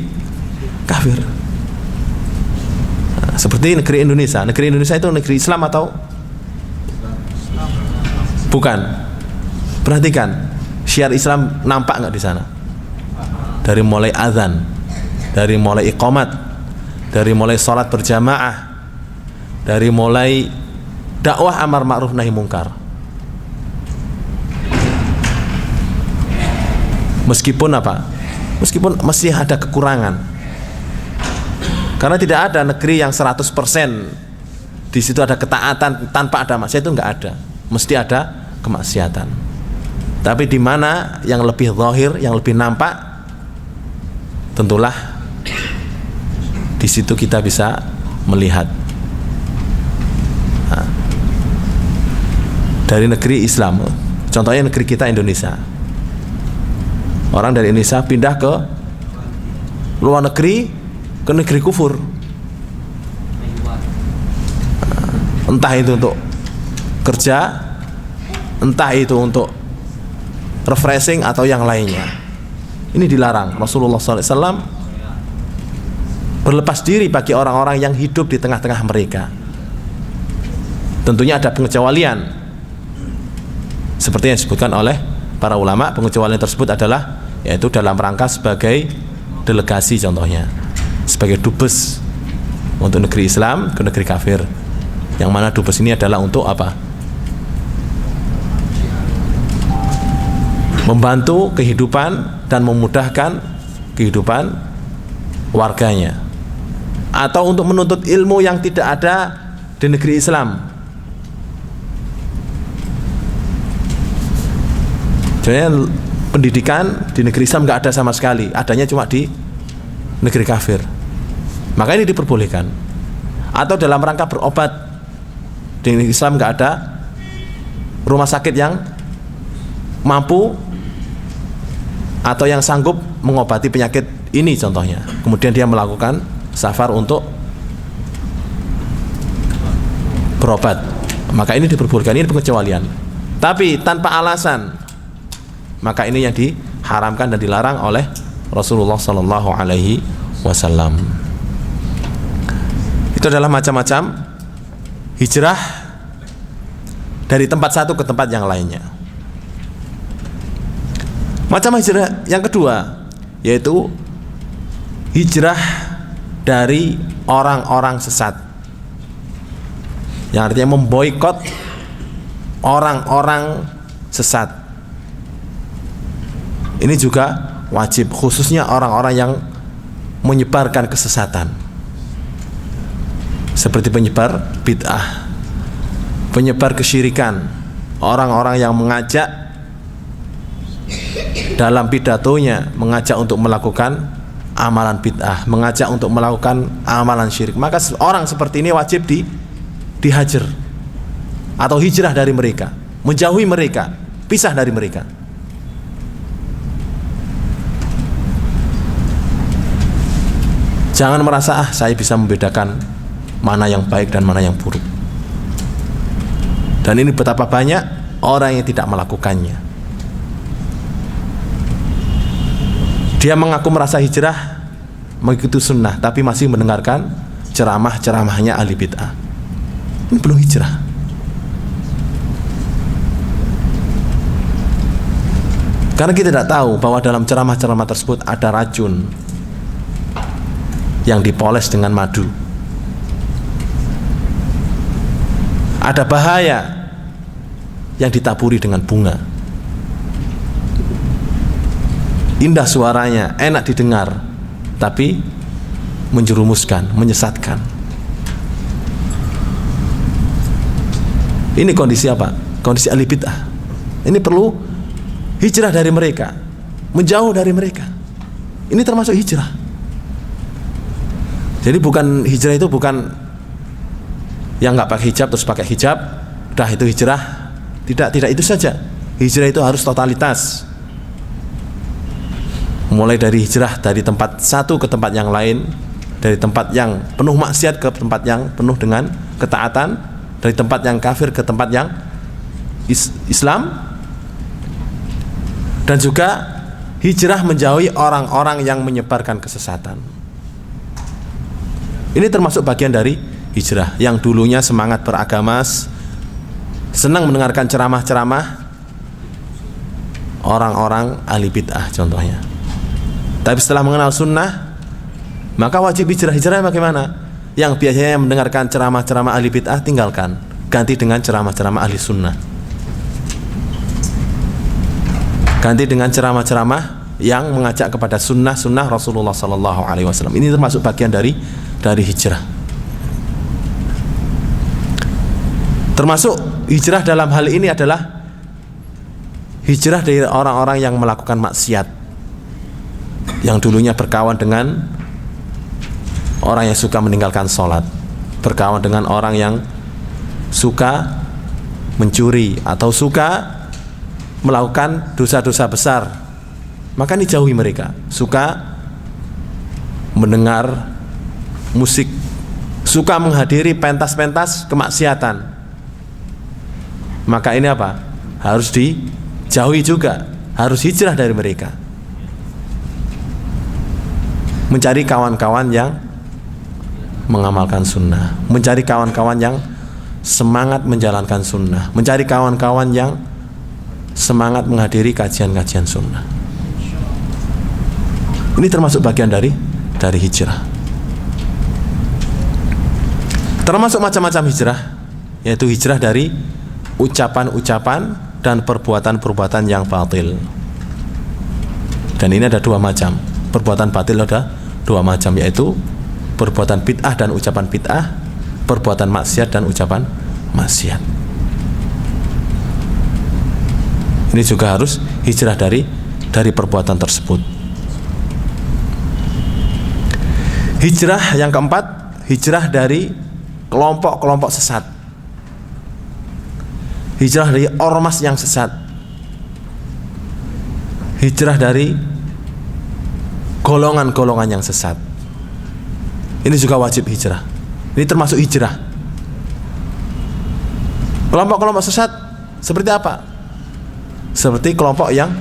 [SPEAKER 2] kafir. Nah, seperti negeri Indonesia. Negeri Indonesia itu negeri Islam atau bukan? Perhatikan, syiar Islam nampak nggak di sana? Dari mulai azan, dari mulai iqamat, dari mulai sholat berjamaah, dari mulai dakwah amar ma'ruf nahi mungkar. Meskipun apa? Meskipun masih ada kekurangan. Karena tidak ada negeri yang 100% di situ ada ketaatan tanpa ada maksiat, itu enggak ada. Mesti ada kemaksiatan. Tapi di mana yang lebih zahir, yang lebih nampak, tentulah di situ kita bisa melihat. Nah, dari negeri Islam, contohnya negeri kita Indonesia. Orang dari Indonesia pindah ke luar negeri, ke negeri kufur. Entah itu untuk kerja, entah itu untuk refreshing atau yang lainnya. Ini dilarang. Rasulullah SAW berlepas diri bagi orang-orang yang hidup di tengah-tengah mereka. Tentunya ada pengecualian, seperti yang disebutkan oleh para ulama. Pengecualian tersebut adalah yaitu dalam rangka sebagai delegasi, contohnya sebagai dubes untuk negeri Islam ke negeri kafir, yang mana dubes ini adalah untuk apa? Membantu kehidupan dan memudahkan kehidupan warganya, atau untuk menuntut ilmu yang tidak ada di negeri Islam. Jadi pendidikan di negeri Islam nggak ada sama sekali, adanya cuma di negeri kafir. Maka ini diperbolehkan. Atau dalam rangka berobat, di negeri Islam nggak ada rumah sakit yang mampu atau yang sanggup mengobati penyakit ini, contohnya. Kemudian dia melakukan safar untuk berobat, maka ini diperbolehkan. Ini pengecualian, tapi tanpa alasan. Maka ini yang diharamkan dan dilarang oleh Rasulullah Sallallahu Alaihi Wasallam. Itu adalah macam-macam hijrah dari tempat satu ke tempat yang lainnya. Macam hijrah yang kedua, yaitu hijrah dari orang-orang sesat, yang artinya memboikot orang-orang sesat. Ini juga wajib, khususnya orang-orang yang menyebarkan kesesatan, seperti penyebar bid'ah, penyebar kesyirikan, orang-orang yang mengajak dalam pidatonya, mengajak untuk melakukan amalan bid'ah, mengajak untuk melakukan amalan syirik. Maka orang seperti ini wajib dihajar atau hijrah dari mereka, menjauhi mereka, pisah dari mereka. Jangan merasa saya bisa membedakan mana yang baik dan mana yang buruk. Dan ini betapa banyak orang yang tidak melakukannya. Dia mengaku merasa hijrah, mengikuti sunnah, tapi masih mendengarkan ceramah-ceramahnya ahli bid'ah. Ini belum hijrah. Karena kita tidak tahu bahwa dalam ceramah-ceramah tersebut ada racun yang dipoles dengan madu. Ada bahaya yang ditaburi dengan bunga. Indah suaranya, enak didengar, tapi menjerumuskan, menyesatkan. Ini kondisi apa? Kondisi ahli bid'ah. Ini perlu hijrah dari mereka, menjauh dari mereka. Ini termasuk hijrah. Jadi bukan hijrah itu bukan yang nggak pakai hijab terus pakai hijab, dah itu hijrah. Tidak itu saja. Hijrah itu harus totalitas. mulai dari hijrah dari tempat satu ke tempat yang lain, dari tempat yang penuh maksiat ke tempat yang penuh dengan ketaatan, dari tempat yang kafir ke tempat yang Islam, dan juga hijrah menjauhi orang-orang yang menyebarkan kesesatan. Ini termasuk bagian dari hijrah. Yang dulunya semangat beragama, senang mendengarkan ceramah-ceramah orang-orang ahli bid'ah contohnya, tapi setelah mengenal sunnah maka wajib hijrah. Hijrah bagaimana? Yang biasanya mendengarkan ceramah-ceramah ahli bid'ah tinggalkan, ganti dengan ceramah-ceramah ahli sunnah, ganti dengan ceramah-ceramah yang mengajak kepada sunnah Rasulullah SAW. Ini termasuk bagian dari hijrah. Termasuk hijrah dalam hal ini adalah hijrah dari orang-orang yang melakukan maksiat, yang dulunya berkawan dengan orang yang suka meninggalkan sholat, berkawan dengan orang yang suka mencuri atau suka melakukan dosa-dosa besar, maka ini jauhi mereka. Suka mendengar musik, suka menghadiri pentas-pentas kemaksiatan, maka ini apa? Harus dijauhi juga, harus hijrah dari mereka. Mencari kawan-kawan yang mengamalkan sunnah, mencari kawan-kawan yang semangat menjalankan sunnah, mencari kawan-kawan yang semangat menghadiri kajian-kajian sunnah. Ini termasuk bagian dari hijrah. Termasuk macam-macam hijrah, yaitu hijrah dari ucapan-ucapan dan perbuatan-perbuatan yang batil. Dan ini ada dua macam. Perbuatan batil ada dua macam, yaitu perbuatan bid'ah dan ucapan bid'ah, perbuatan maksiat dan ucapan maksiat. Ini juga harus hijrah dari perbuatan tersebut. Hijrah yang keempat, hijrah dari kelompok-kelompok sesat, hijrah dari ormas yang sesat, hijrah dari golongan-golongan yang sesat. Ini juga wajib hijrah. Ini termasuk hijrah. Kelompok-kelompok sesat seperti apa? Seperti kelompok yang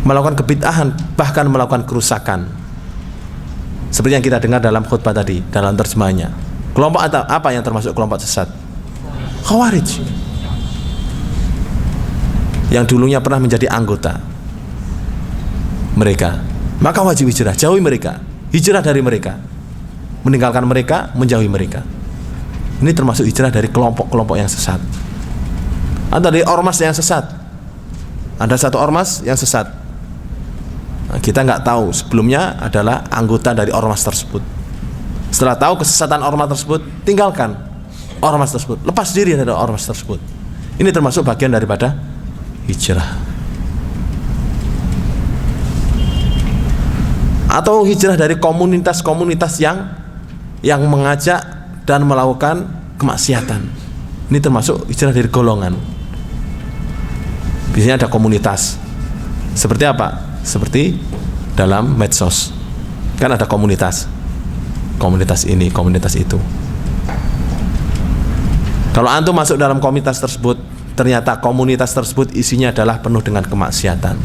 [SPEAKER 2] melakukan kebid'ahan, bahkan melakukan kerusakan. Seperti yang kita dengar dalam khutbah tadi, dalam terjemahnya. Kelompok apa yang termasuk kelompok sesat? Khawarij, yang dulunya pernah menjadi anggota mereka, maka wajib hijrah, jauhi mereka, hijrah dari mereka, meninggalkan mereka, menjauhi mereka. Ini termasuk hijrah dari kelompok-kelompok yang sesat. Ada dari ormas yang sesat, ada satu ormas yang sesat, nah, kita nggak tahu sebelumnya adalah anggota dari ormas tersebut. Setelah tahu kesesatan ormas tersebut, tinggalkan ormas tersebut, lepas diri dari ormas tersebut. Ini termasuk bagian daripada hijrah. Atau hijrah dari komunitas-komunitas yang mengajak dan melakukan kemaksiatan. Ini termasuk hijrah dari golongan. Biasanya ada komunitas. Seperti apa? Seperti dalam medsos, kan ada komunitas ini, komunitas itu. Kalau antum masuk dalam komunitas tersebut, ternyata komunitas tersebut isinya adalah penuh dengan kemaksiatan,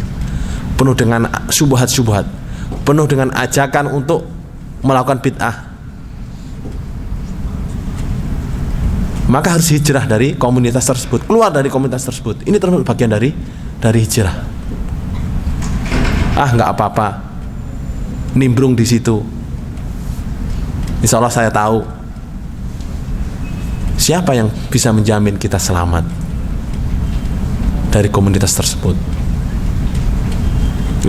[SPEAKER 2] penuh dengan syubhat-syubhat, penuh dengan ajakan untuk melakukan bid'ah, maka harus hijrah dari komunitas tersebut, keluar dari komunitas tersebut. Ini termasuk bagian dari hijrah. Nggak apa-apa, nimbrung di situ, insya Allah saya tahu. Siapa yang bisa menjamin kita selamat dari komunitas tersebut?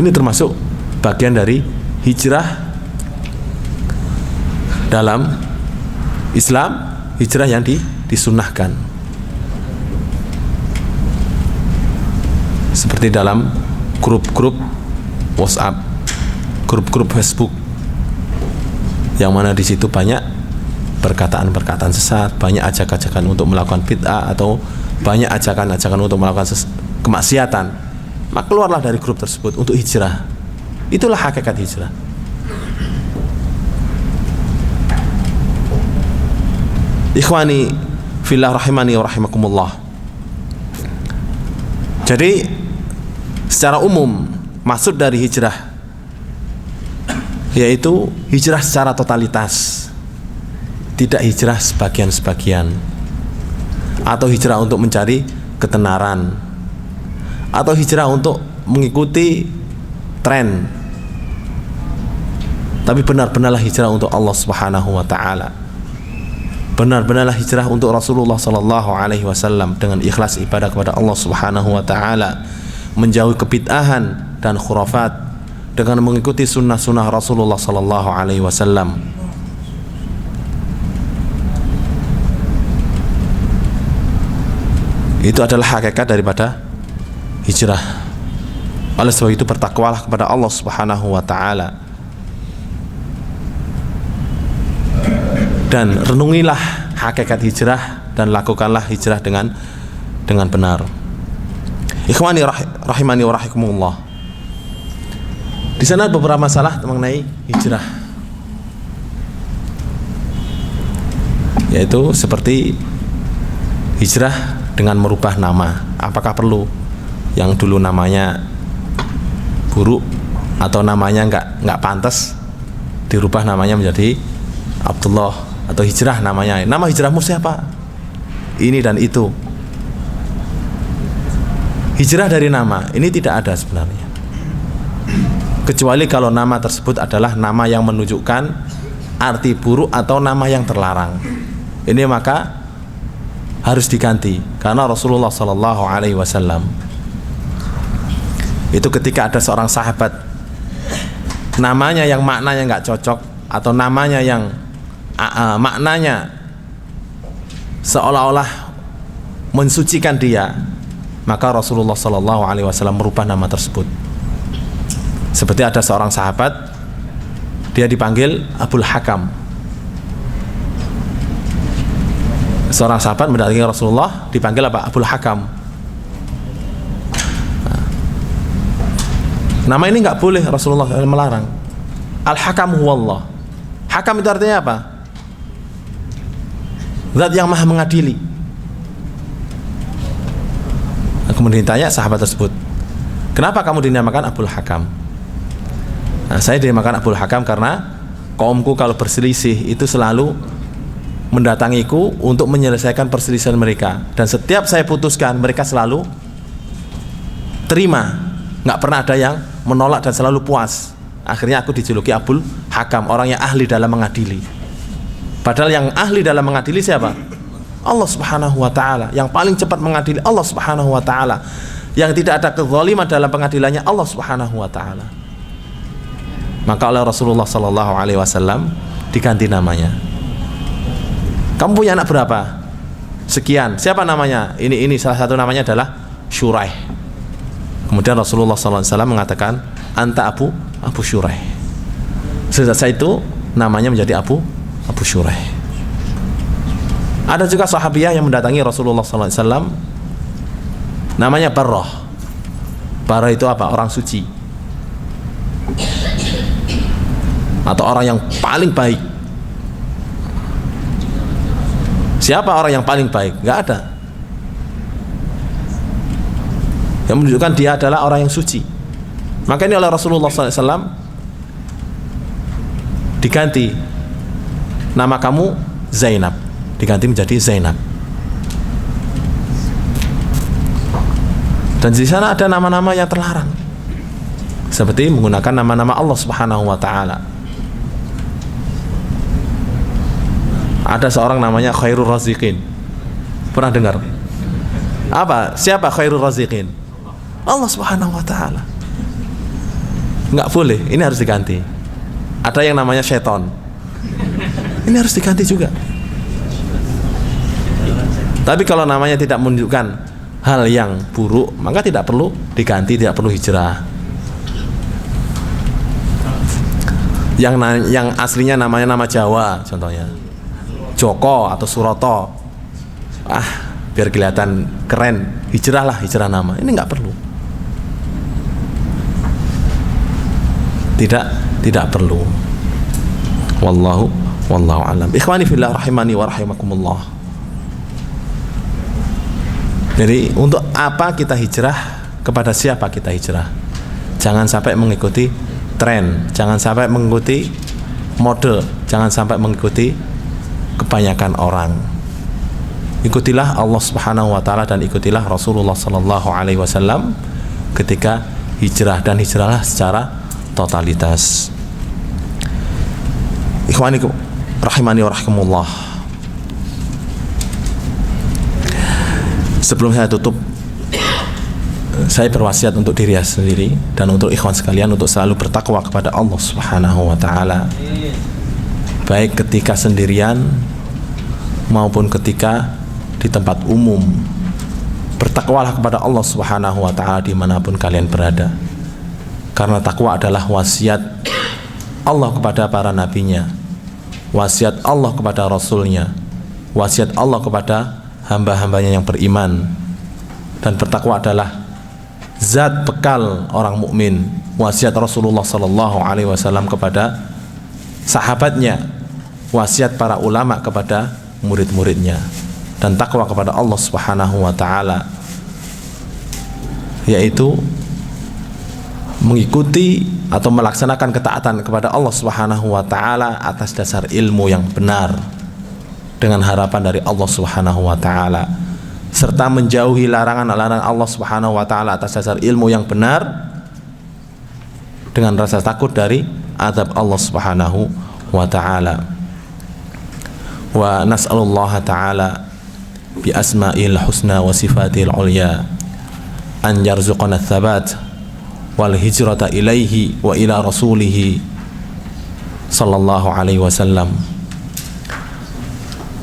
[SPEAKER 2] Ini termasuk bagian dari hijrah dalam Islam, hijrah yang disunnahkan. Seperti dalam grup-grup WhatsApp, grup-grup Facebook, yang mana di situ banyak perkataan-perkataan sesat, banyak ajakan-ajakan untuk melakukan bid'ah, atau banyak ajakan-ajakan untuk melakukan kemaksiatan. maka keluarlah dari grup tersebut untuk hijrah. Itulah hakikat hijrah. Ikhwani fillah rahimani wa rahimakumullah. Jadi secara umum maksud dari hijrah yaitu hijrah secara totalitas, tidak hijrah sebagian-sebagian, atau hijrah untuk mencari ketenaran, atau hijrah untuk mengikuti tren. Tapi benar-benarlah hijrah untuk Allah Subhanahu wa taala. Benar-benarlah hijrah untuk Rasulullah sallallahu alaihi wasallam dengan ikhlas ibadah kepada Allah Subhanahu wa taala, menjauhi kebid'ahan dan khurafat dengan mengikuti sunnah-sunnah Rasulullah sallallahu alaihi wasallam. Itu adalah hakikat daripada hijrah. Oleh sebab itu bertakwalah kepada Allah Subhanahu wa taala. Dan renungilah hakikat hijrah dan lakukanlah hijrah dengan benar. Ikhwani rahimani wa rahimakumullah. Di sana beberapa masalah mengenai hijrah. Yaitu seperti hijrah dengan merubah nama. Apakah perlu yang dulu namanya buruk atau namanya enggak pantas dirubah namanya menjadi Abdullah, atau hijrah namanya, nama hijrahmu siapa? Ini dan itu. Hijrah dari nama ini tidak ada sebenarnya, kecuali kalau nama tersebut adalah nama yang menunjukkan arti buruk atau nama yang terlarang. Ini maka harus diganti, karena Rasulullah Sallallahu Alaihi Wasallam itu ketika ada seorang sahabat namanya yang maknanya nggak cocok, atau namanya yang maknanya seolah-olah mensucikan dia, maka Rasulullah Sallallahu Alaihi Wasallam merubah nama tersebut. Seperti ada seorang sahabat, dia dipanggil Abul Hakam. Seorang sahabat mendatangi Rasulullah dipanggil apa? Abul Hakam. Nama ini nggak boleh, Rasulullah melarang. Al-Hakam huwallah. Hakam itu artinya apa? Zat yang maha mengadili. Kemudian ditanya sahabat tersebut, kenapa kamu dinamakan Abul Hakam? Nah, saya dinamakan Abul Hakam karena kaumku kalau berselisih itu selalu mendatangiku untuk menyelesaikan perselisihan mereka, dan setiap saya putuskan mereka selalu terima, nggak pernah ada yang menolak dan selalu puas. Akhirnya aku dijuluki Abul Hakam, orang yang ahli dalam mengadili. Padahal yang ahli dalam mengadili siapa? Allah Subhanahu wa taala. Yang paling cepat mengadili Allah Subhanahu wa taala. Yang tidak ada kezaliman dalam pengadilannya Allah Subhanahu wa taala. Maka oleh Rasulullah sallallahu alaihi wasallam diganti namanya. Kamu punya anak berapa? Sekian. Siapa namanya? Ini salah satu namanya adalah Syuraih. Kemudian Rasulullah sallallahu alaihi wasallam mengatakan, anta Abu Syuraih. Selesai itu namanya menjadi Abu Syuraih. Ada juga sahabiah yang mendatangi Rasulullah sallallahu alaihi wasallam, namanya Barrah. Barrah itu apa? Orang suci, atau orang yang paling baik. Siapa orang yang paling baik? Gak ada. Yang menunjukkan dia adalah orang yang suci. Maka ini oleh Rasulullah sallallahu alaihi wasallam diganti, nama kamu Zainab, diganti menjadi Zainab. Dan di sana ada nama-nama yang terlarang, seperti menggunakan nama-nama Allah Subhanahu wa taala. Ada seorang namanya Khairul Raziqin. Pernah dengar? Apa? Siapa Khairul Raziqin? Allah Subhanahu wa taala. Enggak boleh, ini harus diganti. Ada yang namanya Syaiton. Ini harus diganti juga. Tapi kalau namanya tidak menunjukkan hal yang buruk, maka tidak perlu diganti, tidak perlu hijrah. Yang aslinya namanya nama Jawa, contohnya Joko atau Suroto, biar kelihatan keren, hijrah nama. Ini nggak perlu. Tidak perlu. Wallahu alam. Ikhwani fillah rahimani wa rahimakumullah. Jadi untuk apa kita hijrah, kepada siapa kita hijrah? Jangan sampai mengikuti tren, jangan sampai mengikuti mode, jangan sampai mengikuti kebanyakan orang. Ikutilah Allah Subhanahu wa taala dan ikutilah Rasulullah sallallahu alaihi wasallam ketika hijrah, dan hijrahlah secara totalitas. Ikhwani rahimani wa rahimakumullah. Sebelum saya tutup, saya berwasiat untuk diri saya sendiri dan untuk ikhwan sekalian untuk selalu bertakwa kepada Allah Subhanahu wa taala, baik ketika sendirian maupun ketika di tempat umum. Bertakwalah kepada Allah Subhanahu wa taala dimanapun kalian berada, karena takwa adalah wasiat Allah kepada para nabinya, wasiat Allah kepada Rasulnya, wasiat Allah kepada hamba-hambanya yang beriman. Dan bertakwa adalah zat bekal orang mukmin, wasiat Rasulullah sallallahu alaihi wasallam kepada sahabatnya, wasiat para ulama kepada murid-muridnya. Dan takwa kepada Allah Subhanahu wa taala yaitu mengikuti atau melaksanakan ketaatan kepada Allah Subhanahu wa taala atas dasar ilmu yang benar dengan harapan dari Allah Subhanahu wa taala, serta menjauhi larangan-larangan Allah Subhanahu wa taala atas dasar ilmu yang benar dengan rasa takut dari azab Allah Subhanahu wa taala. Wa nas'alullaha ta'ala bi asma'il husna wa sifatil ulya an yarzuqana tsabat wal hijrata ilaihi wa ila rasulihi sallallahu alaihi wasallam,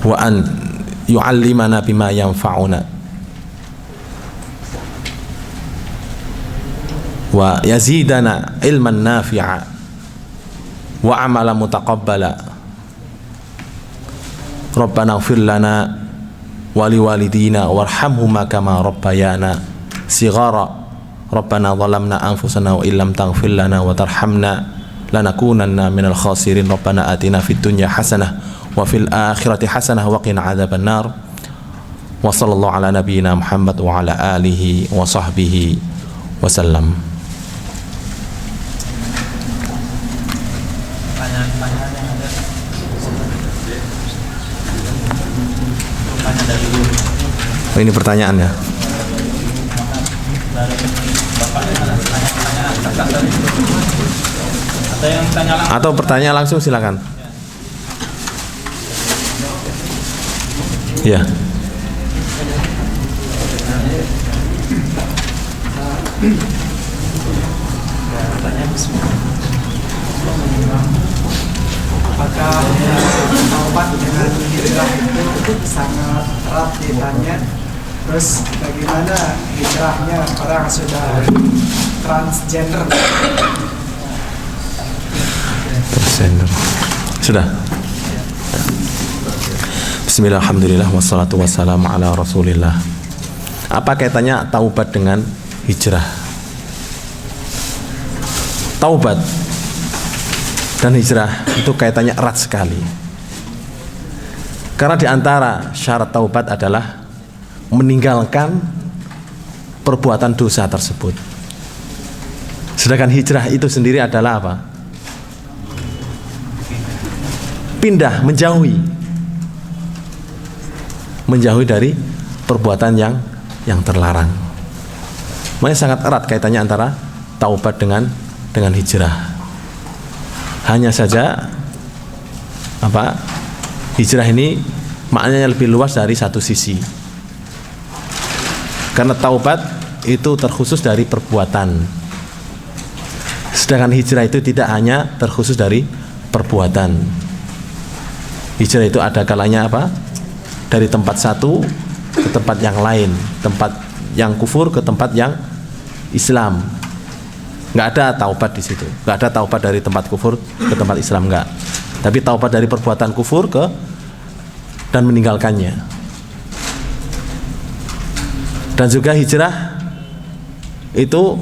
[SPEAKER 2] wa an yu'allimana bima yanfa'una wa yazidana ilman nafi'a wa amala mutaqabbala. Rabbana ighfir lana wa liwalidina warhamhuma kama rabbayana shighara. Rabbana zalamna anfusana wa illam taghfir lana wa tarhamna lanakunanna minal khasirin. Rabbana atina fid dunya hasanah wa fil akhirati hasanah wa qina adzaban nar. Wa sallallahu ala nabiyyina Muhammad wa ala alihi wa sahbihi wasallam. Oh, ini pertanyaannya. Atau pertanyaan langsung silakan. Ya.
[SPEAKER 3] Apakah taubat dengan hijrah itu sangat erat ditanya? Terus bagaimana hijrahnya orang sudah transgender?
[SPEAKER 2] Transgender. Sudah. Bismillah, alhamdulillah, wassalatu wassalamu ala rasulillah. Apa kaitannya taubat dengan hijrah? Taubat dan hijrah itu kaitannya erat sekali. Karena di antara syarat taubat adalah meninggalkan perbuatan dosa tersebut. Sedangkan hijrah itu sendiri adalah apa? Pindah, menjauhi dari perbuatan yang terlarang. Makanya sangat erat kaitannya antara taubat dengan hijrah. Hanya saja hijrah ini maknanya lebih luas dari satu sisi. Karena taubat itu terkhusus dari perbuatan, sedangkan hijrah itu tidak hanya terkhusus dari perbuatan. Hijrah itu ada kalanya dari tempat satu ke tempat yang lain, tempat yang kufur ke tempat yang Islam. Nggak ada taubat di situ, nggak ada taubat dari tempat kufur ke tempat Islam, nggak. Tapi taubat dari perbuatan kufur dan meninggalkannya. Dan juga hijrah itu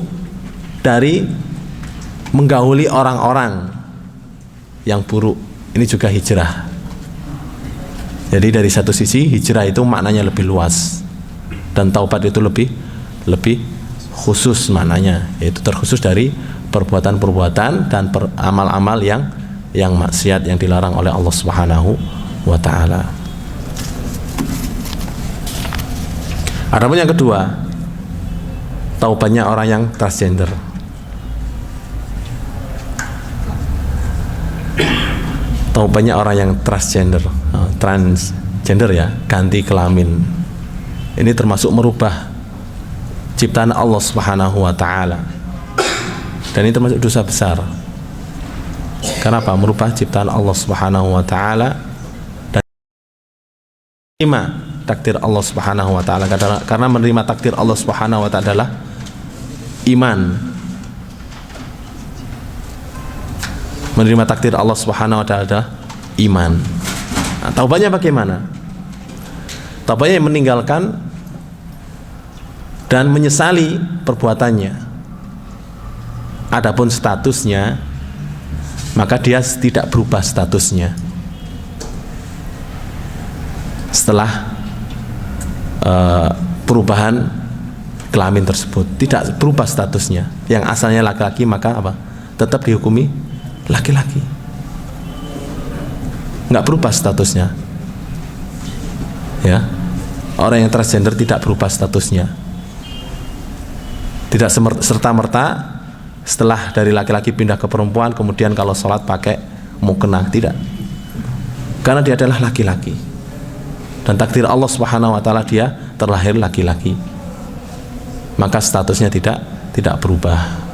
[SPEAKER 2] dari menggauli orang-orang yang buruk, ini juga hijrah. Jadi dari satu sisi hijrah itu maknanya lebih luas, dan taubat itu lebih khusus maknanya, yaitu terkhusus dari perbuatan-perbuatan dan amal-amal yang maksiat yang dilarang oleh Allah Subhanahu wa taala. Adapun yang kedua, taubatnya orang yang transgender. Taubatnya orang yang transgender ya, ganti kelamin. Ini termasuk merubah ciptaan Allah Subhanahu wa taala. Dan ini termasuk dosa besar. Kenapa? Merubah ciptaan Allah Subhanahu wa taala dan menerima takdir Allah Subhanahu wa taala. Karena menerima takdir Allah Subhanahu wa taala adalah iman. Menerima takdir Allah Subhanahu wa taala adalah iman. Nah, taubatnya bagaimana? Taubatnya meninggalkan dan menyesali perbuatannya. Adapun statusnya, maka dia tidak berubah statusnya setelah perubahan kelamin tersebut. Tidak berubah statusnya. Yang asalnya laki-laki maka apa? Tetap dihukumi laki-laki, nggak berubah statusnya. Ya, orang yang transgender tidak berubah statusnya, tidak serta-merta setelah dari laki-laki pindah ke perempuan kemudian kalau sholat pakai mukena, tidak, karena dia adalah laki-laki dan takdir Allah Subhanahu wa taala dia terlahir laki-laki, maka statusnya tidak berubah.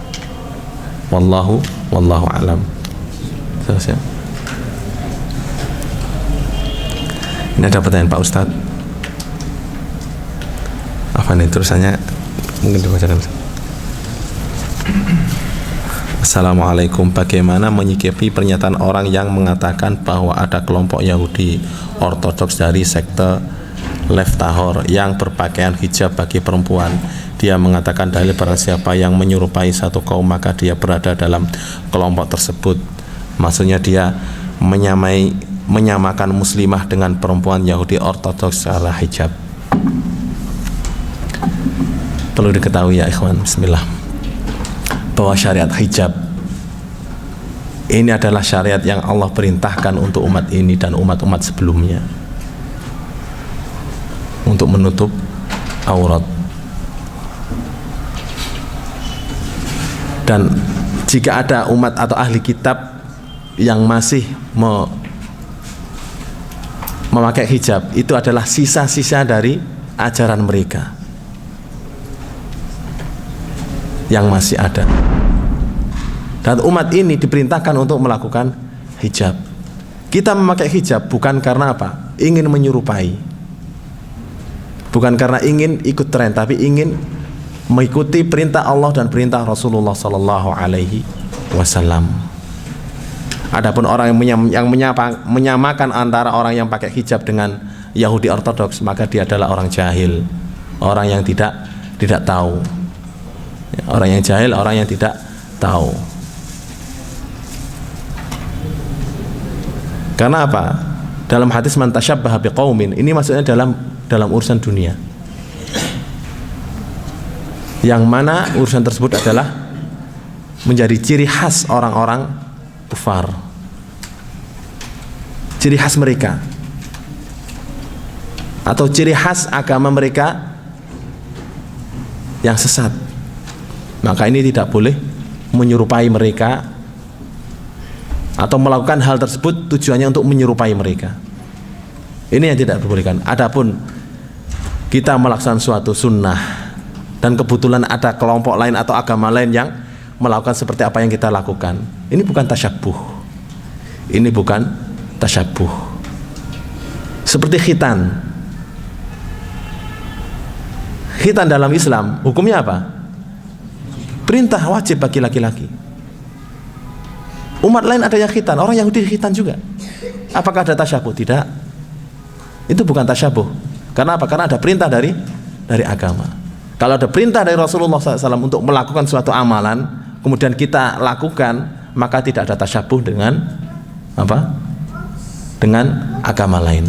[SPEAKER 2] Wallahu alam. Terus ya. Ini ada pertanyaan Pak Ustadz. Apa nih terusannya? Mungkin dibacakan. Assalamualaikum. Bagaimana menyikapi pernyataan orang yang mengatakan bahwa ada kelompok Yahudi Ortodoks dari sekte Leftahor yang berpakaian hijab bagi perempuan? Dia mengatakan dalil barang siapa yang menyerupai satu kaum maka dia berada dalam kelompok tersebut. Maksudnya dia menyamakan muslimah dengan perempuan Yahudi Ortodoks secara hijab. Perlu diketahui ya ikhwan, bismillah, bahwa syariat hijab ini adalah syariat yang Allah perintahkan untuk umat ini dan umat-umat sebelumnya, untuk menutup aurat. Dan jika ada umat atau ahli kitab yang masih memakai hijab, itu adalah sisa-sisa dari ajaran mereka yang masih ada. Dan umat ini diperintahkan untuk melakukan hijab. Kita memakai hijab bukan karena apa? Ingin menyerupai, bukan karena ingin ikut tren, tapi ingin mengikuti perintah Allah dan perintah Rasulullah Sallallahu Alaihi Wasallam. Adapun orang yang menyamakan antara orang yang pakai hijab dengan Yahudi Ortodoks, maka dia adalah orang jahil, orang yang tidak tahu. Orang yang jahil, orang yang tidak tahu. Karena apa? Dalam hadis man tasyabbaha biqaumin, ini maksudnya dalam urusan dunia, yang mana urusan tersebut adalah menjadi ciri khas orang-orang kufar, ciri khas mereka atau ciri khas agama mereka yang sesat. Maka ini tidak boleh menyerupai mereka atau melakukan hal tersebut tujuannya untuk menyerupai mereka. Ini yang tidak diperbolehkan. Adapun kita melaksanakan suatu sunnah dan kebetulan ada kelompok lain atau agama lain yang melakukan seperti apa yang kita lakukan, ini bukan tasyabbuh. Ini bukan tasyabbuh. Seperti khitan. Khitan dalam Islam hukumnya apa? Perintah wajib bagi laki-laki. Umat lain ada yang khitan, orang Yahudi khitan juga. Apakah ada tasyabbuh? Tidak. Itu bukan tasyabbuh. Karena apa? Karena ada perintah dari agama. Kalau ada perintah dari Rasulullah SAW untuk melakukan suatu amalan, kemudian kita lakukan, maka tidak ada tasyabuh dengan apa? Dengan agama lain.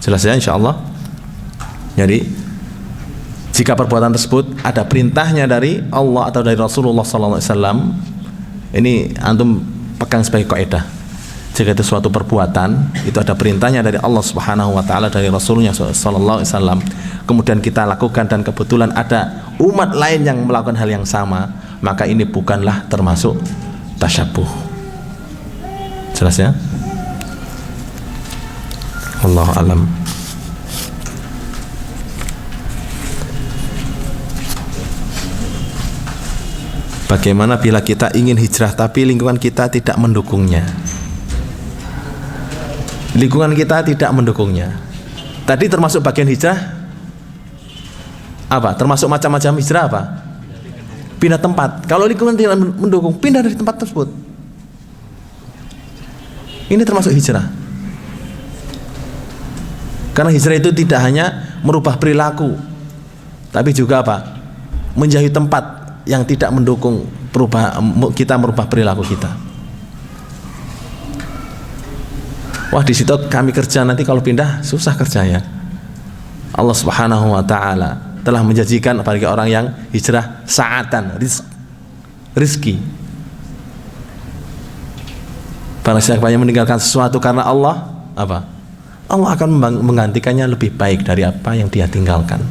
[SPEAKER 2] Jelas ya insyaallah. Jadi jika perbuatan tersebut ada perintahnya dari Allah atau dari Rasulullah SAW, ini antum pegang sebagai kaidah. Jika itu suatu perbuatan itu ada perintahnya dari Allah Subhanahu wa taala, dari Rasulnya sallallahu alaihi wasallam, kemudian kita lakukan dan kebetulan ada umat lain yang melakukan hal yang sama, maka ini bukanlah termasuk tasyabuh. Jelas ya? Wallahu alam. Bagaimana bila kita ingin hijrah tapi lingkungan kita tidak mendukungnya? Lingkungan kita tidak mendukungnya. Tadi termasuk bagian hijrah apa? Termasuk macam-macam hijrah apa? Pindah tempat. Kalau lingkungan tidak mendukung, pindah dari tempat tersebut. Ini termasuk hijrah. Karena hijrah itu tidak hanya merubah perilaku, tapi juga apa? Menjauhi tempat yang tidak mendukung kita merubah perilaku kita. Wah, di situ kami kerja, nanti kalau pindah susah kerjanya. Allah Subhanahu wa taala telah menjanjikan bagi orang yang hijrah sa'atan, rizki. Barang siapa yang meninggalkan sesuatu karena Allah, apa? Allah akan menggantikannya lebih baik dari apa yang dia tinggalkan.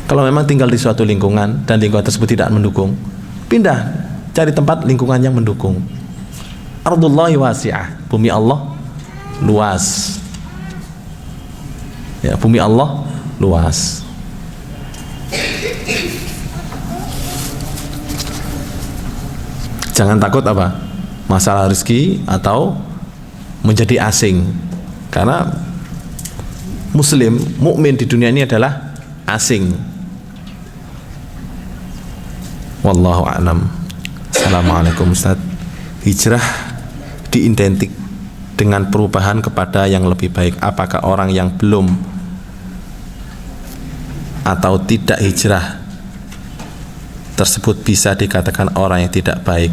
[SPEAKER 2] Kalau memang tinggal di suatu lingkungan dan lingkungan tersebut tidak mendukung, pindah, cari tempat lingkungan yang mendukung. Ardullahi wasi'ah, bumi Allah luas. Ya, bumi Allah luas. Jangan takut apa? Masalah rezeki atau menjadi asing. Karena muslim, mukmin di dunia ini adalah asing. Wallahu a'lam. Assalamualaikum Ustaz. Hijrah diidentik dengan perubahan kepada yang lebih baik. Apakah orang yang belum atau tidak hijrah tersebut bisa dikatakan orang yang tidak baik?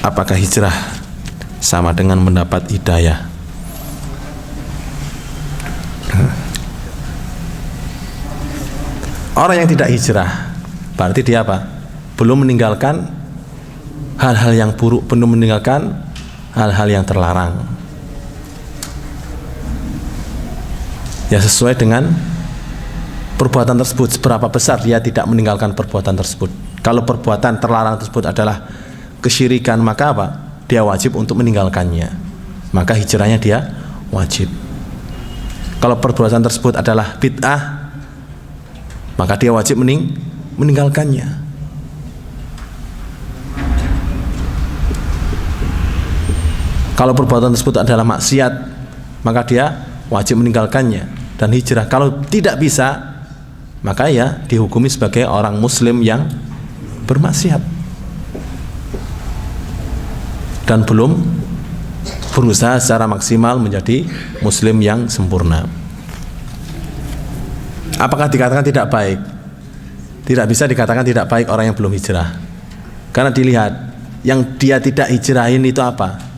[SPEAKER 2] Apakah hijrah sama dengan mendapat hidayah? Orang yang tidak hijrah berarti dia apa? Belum meninggalkan hal-hal yang buruk, belum meninggalkan hal-hal yang terlarang. Ya, sesuai dengan perbuatan tersebut, seberapa besar dia tidak meninggalkan perbuatan tersebut. Kalau perbuatan terlarang tersebut adalah kesyirikan, maka apa? Dia wajib untuk meninggalkannya. Maka hijrahnya dia wajib. Kalau perbuatan tersebut adalah bid'ah, maka dia wajib meninggalkannya. Kalau perbuatan tersebut adalah maksiat, maka dia wajib meninggalkannya dan hijrah. Kalau tidak bisa, maka ya dihukumi sebagai orang muslim yang bermaksiat dan belum berusaha secara maksimal menjadi muslim yang sempurna. Apakah dikatakan tidak baik? Tidak bisa dikatakan tidak baik orang yang belum hijrah. Karena dilihat yang dia tidak hijrahin itu apa?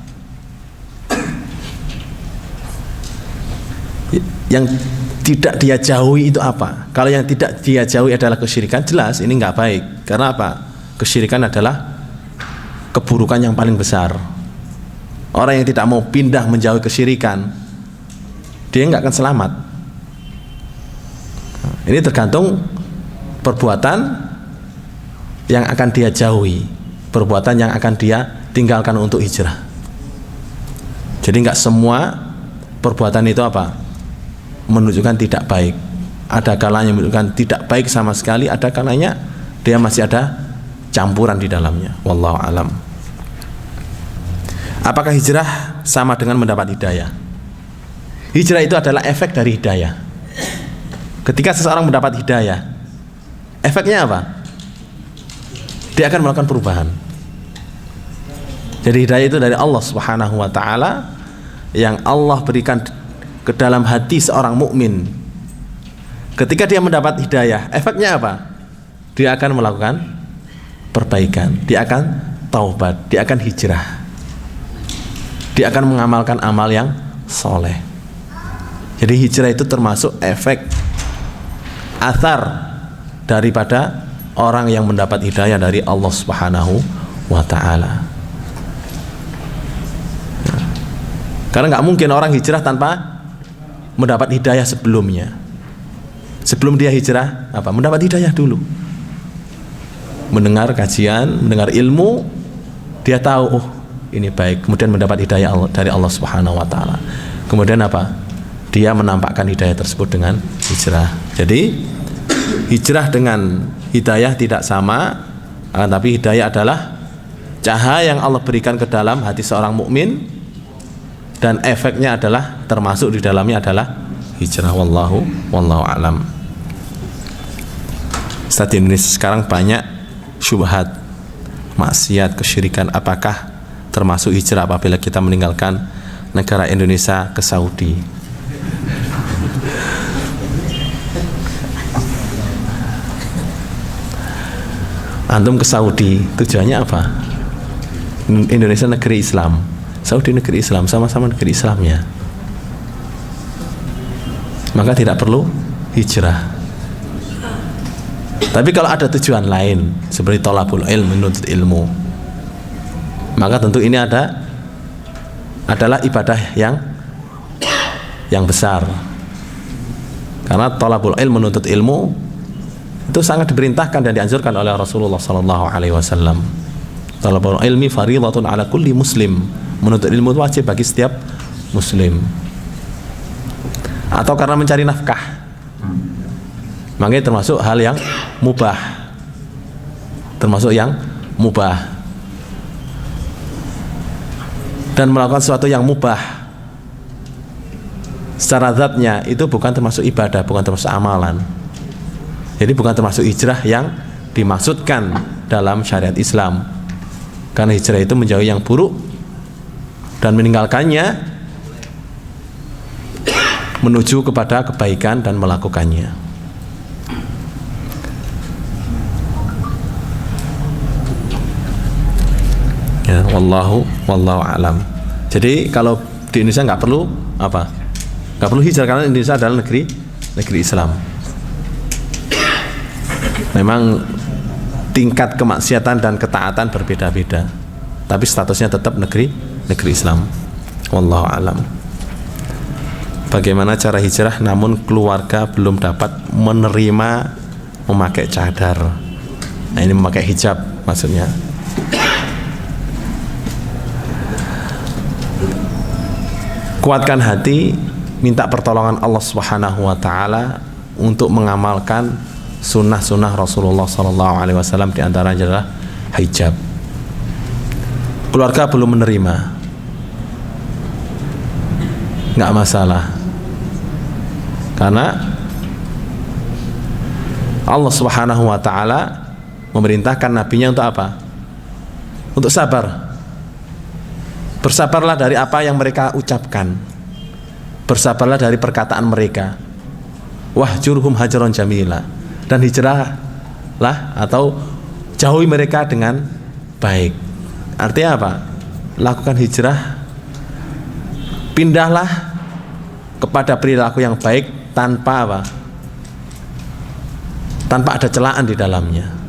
[SPEAKER 2] Yang tidak dia jauhi itu apa? Kalau yang tidak dia jauhi adalah kesyirikan, jelas ini nggak baik. Karena apa? Kesyirikan adalah keburukan yang paling besar. Orang yang tidak mau pindah menjauhi kesyirikan, dia nggak akan selamat. Ini tergantung perbuatan yang akan dia jauhi, perbuatan yang akan dia tinggalkan untuk hijrah. Jadi nggak semua perbuatan itu apa? Menunjukkan tidak baik. Ada kalanya menunjukkan tidak baik sama sekali, ada kalanya dia masih ada campuran di dalamnya. Wallahu alam. Apakah hijrah sama dengan mendapat hidayah? Hijrah itu adalah efek dari hidayah. Ketika seseorang mendapat hidayah, efeknya apa? Dia akan melakukan perubahan. Jadi hidayah itu dari Allah Subhanahu wa taala yang Allah berikan ke dalam hati seorang mukmin. Ketika dia mendapat hidayah, efeknya apa? dia akan melakukan perbaikan, dia akan taubat, dia akan hijrah, dia akan mengamalkan amal yang soleh. Jadi hijrah itu termasuk efek athar daripada orang yang mendapat hidayah dari Allah Subhanahu wa ta'ala. Karena nggak mungkin orang hijrah tanpa mendapat hidayah sebelumnya. Sebelum dia hijrah, mendapat hidayah dulu. Mendengar kajian, mendengar ilmu, dia tahu, oh ini baik. Kemudian mendapat hidayah dari Allah Subhanahu wa ta'ala. Kemudian dia menampakkan hidayah tersebut dengan hijrah. Jadi hijrah dengan hidayah tidak sama, tapi hidayah adalah cahaya yang Allah berikan ke dalam hati seorang mukmin, dan efeknya adalah termasuk di dalamnya adalah hijrah. Wallahu alam. Di Indonesia sekarang banyak syubhat, maksiat, kesyirikan. Apakah termasuk hijrah apabila kita meninggalkan negara Indonesia ke Saudi? Antum ke Saudi tujuannya apa? Indonesia negeri Islam, Saudi negeri Islam, sama-sama negeri Islamnya. Maka tidak perlu hijrah. Tapi kalau ada tujuan lain seperti thalabul ilm, menuntut ilmu, maka tentu ini adalah ibadah yang besar. Karena thalabul ilm, menuntut ilmu itu sangat diperintahkan dan dianjurkan oleh Rasulullah SAW. Thalabul ilmi fardhatun ala kulli muslim. Menuntut ilmu itu wajib bagi setiap muslim. Atau karena mencari nafkah, makanya termasuk hal yang mubah. Dan melakukan sesuatu yang mubah secara zatnya itu bukan termasuk ibadah, bukan termasuk amalan. Jadi bukan termasuk hijrah yang dimaksudkan dalam syariat Islam. Karena hijrah itu menjauhi yang buruk dan meninggalkannya menuju kepada kebaikan dan melakukannya. Ya, wallahu alam. Jadi kalau di Indonesia nggak perlu nggak perlu hijrah karena Indonesia adalah negeri Islam. Memang tingkat kemaksiatan dan ketaatan berbeda-beda, tapi statusnya tetap negeri Islam. Wallahu alam. Bagaimana cara hijrah namun keluarga belum dapat menerima memakai cadar? Nah, ini memakai hijab maksudnya. Kuatkan hati, minta pertolongan Allah Subhanahu wa ta'ala untuk mengamalkan sunnah-sunnah Rasulullah SAW, di antaranya adalah hijab. Keluarga belum menerima, nggak masalah, karena Allah Subhanahu wa ta'ala memerintahkan nabinya untuk apa? Untuk sabar. Bersabarlah dari apa yang mereka ucapkan, bersabarlah dari perkataan mereka. Wahjurhum hajron jamila. Dan hijrahlah atau jauhi mereka dengan baik. Artinya apa? Lakukan hijrah, pindahlah kepada perilaku yang baik tanpa tanpa ada celaan di dalamnya.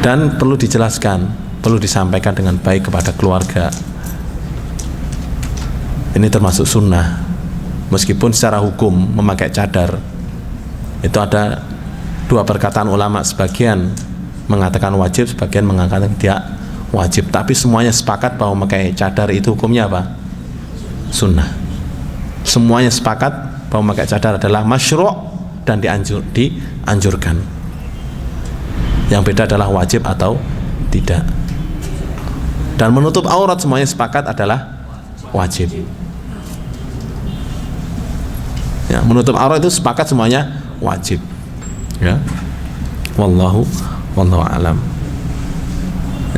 [SPEAKER 2] Dan perlu dijelaskan, perlu disampaikan dengan baik kepada keluarga. Ini termasuk sunnah. Meskipun secara hukum memakai cadar itu ada dua perkataan ulama, sebagian mengatakan wajib, sebagian mengatakan tidak wajib. Tapi semuanya sepakat bahwa memakai cadar itu hukumnya apa? Sunnah. Semuanya sepakat bahwa memakai cadar adalah masyru' dan dianjurkan. Yang beda adalah wajib atau tidak. Dan menutup aurat semuanya sepakat adalah wajib. Ya, menutup aurat itu sepakat semuanya wajib. Ya. Wallahu alam.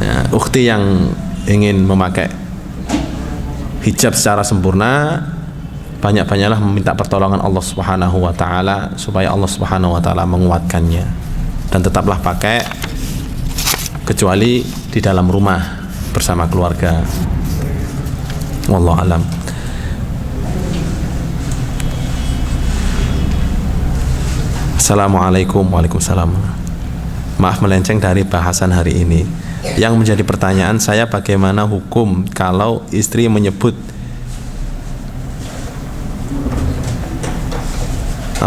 [SPEAKER 2] Ya, ukhti yang ingin memakai hijab secara sempurna, banyak-banyaklah meminta pertolongan Allah Subhanahu wa taala supaya Allah Subhanahu wa taala menguatkannya, dan tetaplah pakai kecuali di dalam rumah bersama keluarga. Wallahu alam. Assalamualaikum. Waalaikumsalam. Maaf melenceng dari bahasan hari ini. Yang menjadi pertanyaan saya, bagaimana hukum kalau istri menyebut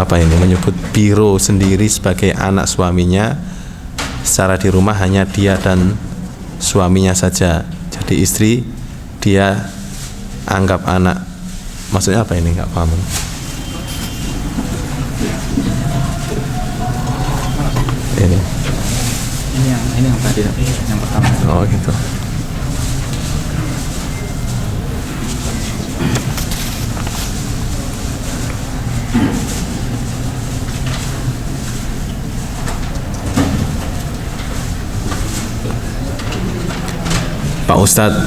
[SPEAKER 2] menyebut biro sendiri sebagai anak suaminya, secara di rumah hanya dia dan suaminya saja. Jadi istri dia anggap anak. Maksudnya apa ini? Nggak paham.
[SPEAKER 4] Ini yang tadi yang pertama.
[SPEAKER 2] Oh gitu. Pak Ustadz,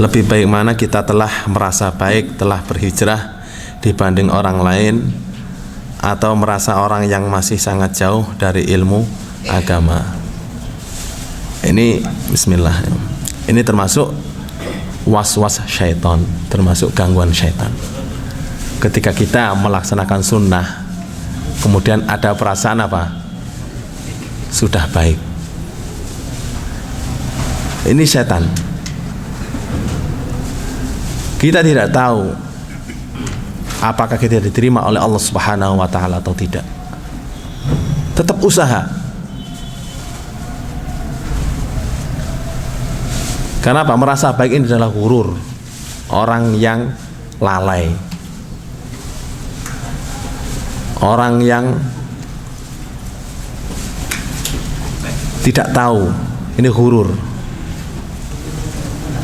[SPEAKER 2] lebih baik mana kita telah merasa baik, telah berhijrah dibanding orang lain, atau merasa orang yang masih sangat jauh dari ilmu agama? Ini bismillah. Ini termasuk was-was syaitan, termasuk gangguan syaitan. Ketika kita melaksanakan sunnah, kemudian ada perasaan apa? Sudah baik. Ini setan. Kita tidak tahu apakah kita diterima oleh Allah Subhanahu wa taala atau tidak. Tetap usaha. Karena apa? Merasa baik ini adalah ghurur, orang yang lalai, orang yang tidak tahu. Ini ghurur.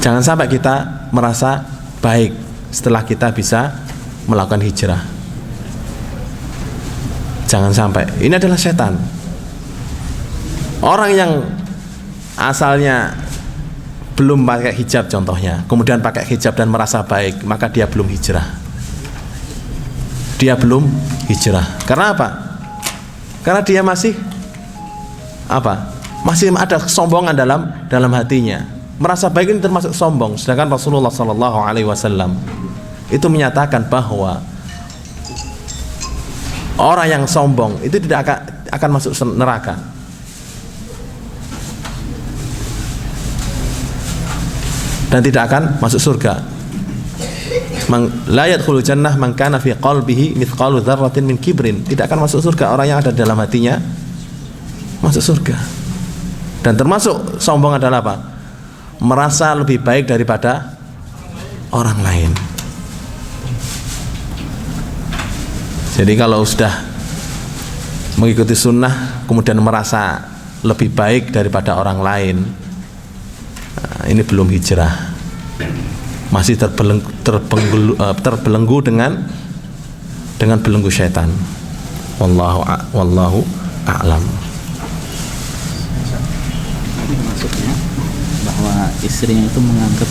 [SPEAKER 2] Jangan sampai kita merasa baik setelah kita bisa melakukan hijrah. Jangan sampai. Ini adalah setan. Orang yang asalnya belum pakai hijab contohnya, kemudian pakai hijab dan merasa baik, maka dia belum hijrah. Dia belum hijrah. Karena apa? Karena dia masih apa? Masih ada kesombongan dalam hatinya. Merasa baik ini termasuk sombong. Sedangkan Rasulullah SAW itu menyatakan bahwa orang yang sombong itu tidak akan masuk neraka. Dan tidak akan masuk surga. La yadkhulul jannah man kana fi qalbihi mithqalu dzarratin min kibrin. Tidak akan masuk surga orang yang ada dalam hatinya masuk surga. Dan termasuk sombong adalah apa? Merasa lebih baik daripada orang lain. Jadi kalau sudah mengikuti sunnah kemudian merasa lebih baik daripada orang lain, nah, ini belum hijrah, masih terbelenggu dengan belenggu syaitan. Wallahu a'lam.
[SPEAKER 4] Ini maksudnya bahwa istrinya itu menganggap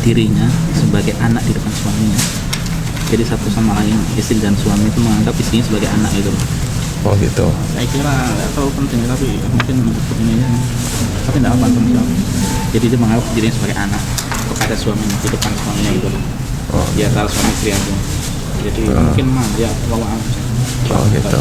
[SPEAKER 4] dirinya sebagai anak di depan suaminya. Jadi satu sama lain, istri dan suami itu menganggap istrinya sebagai anak gitu.
[SPEAKER 2] Oh gitu.
[SPEAKER 4] Saya kira nggak terlalu penting, tapi mungkin untuk ini ya, tapi tidak apa penting. Jadi dia menganggap dirinya sebagai anak kepada suaminya di depan suaminya gitu.
[SPEAKER 2] Oh.
[SPEAKER 4] Di antara suami istri aja. Jadi mungkin mah dia bawa.
[SPEAKER 2] Oh gitu.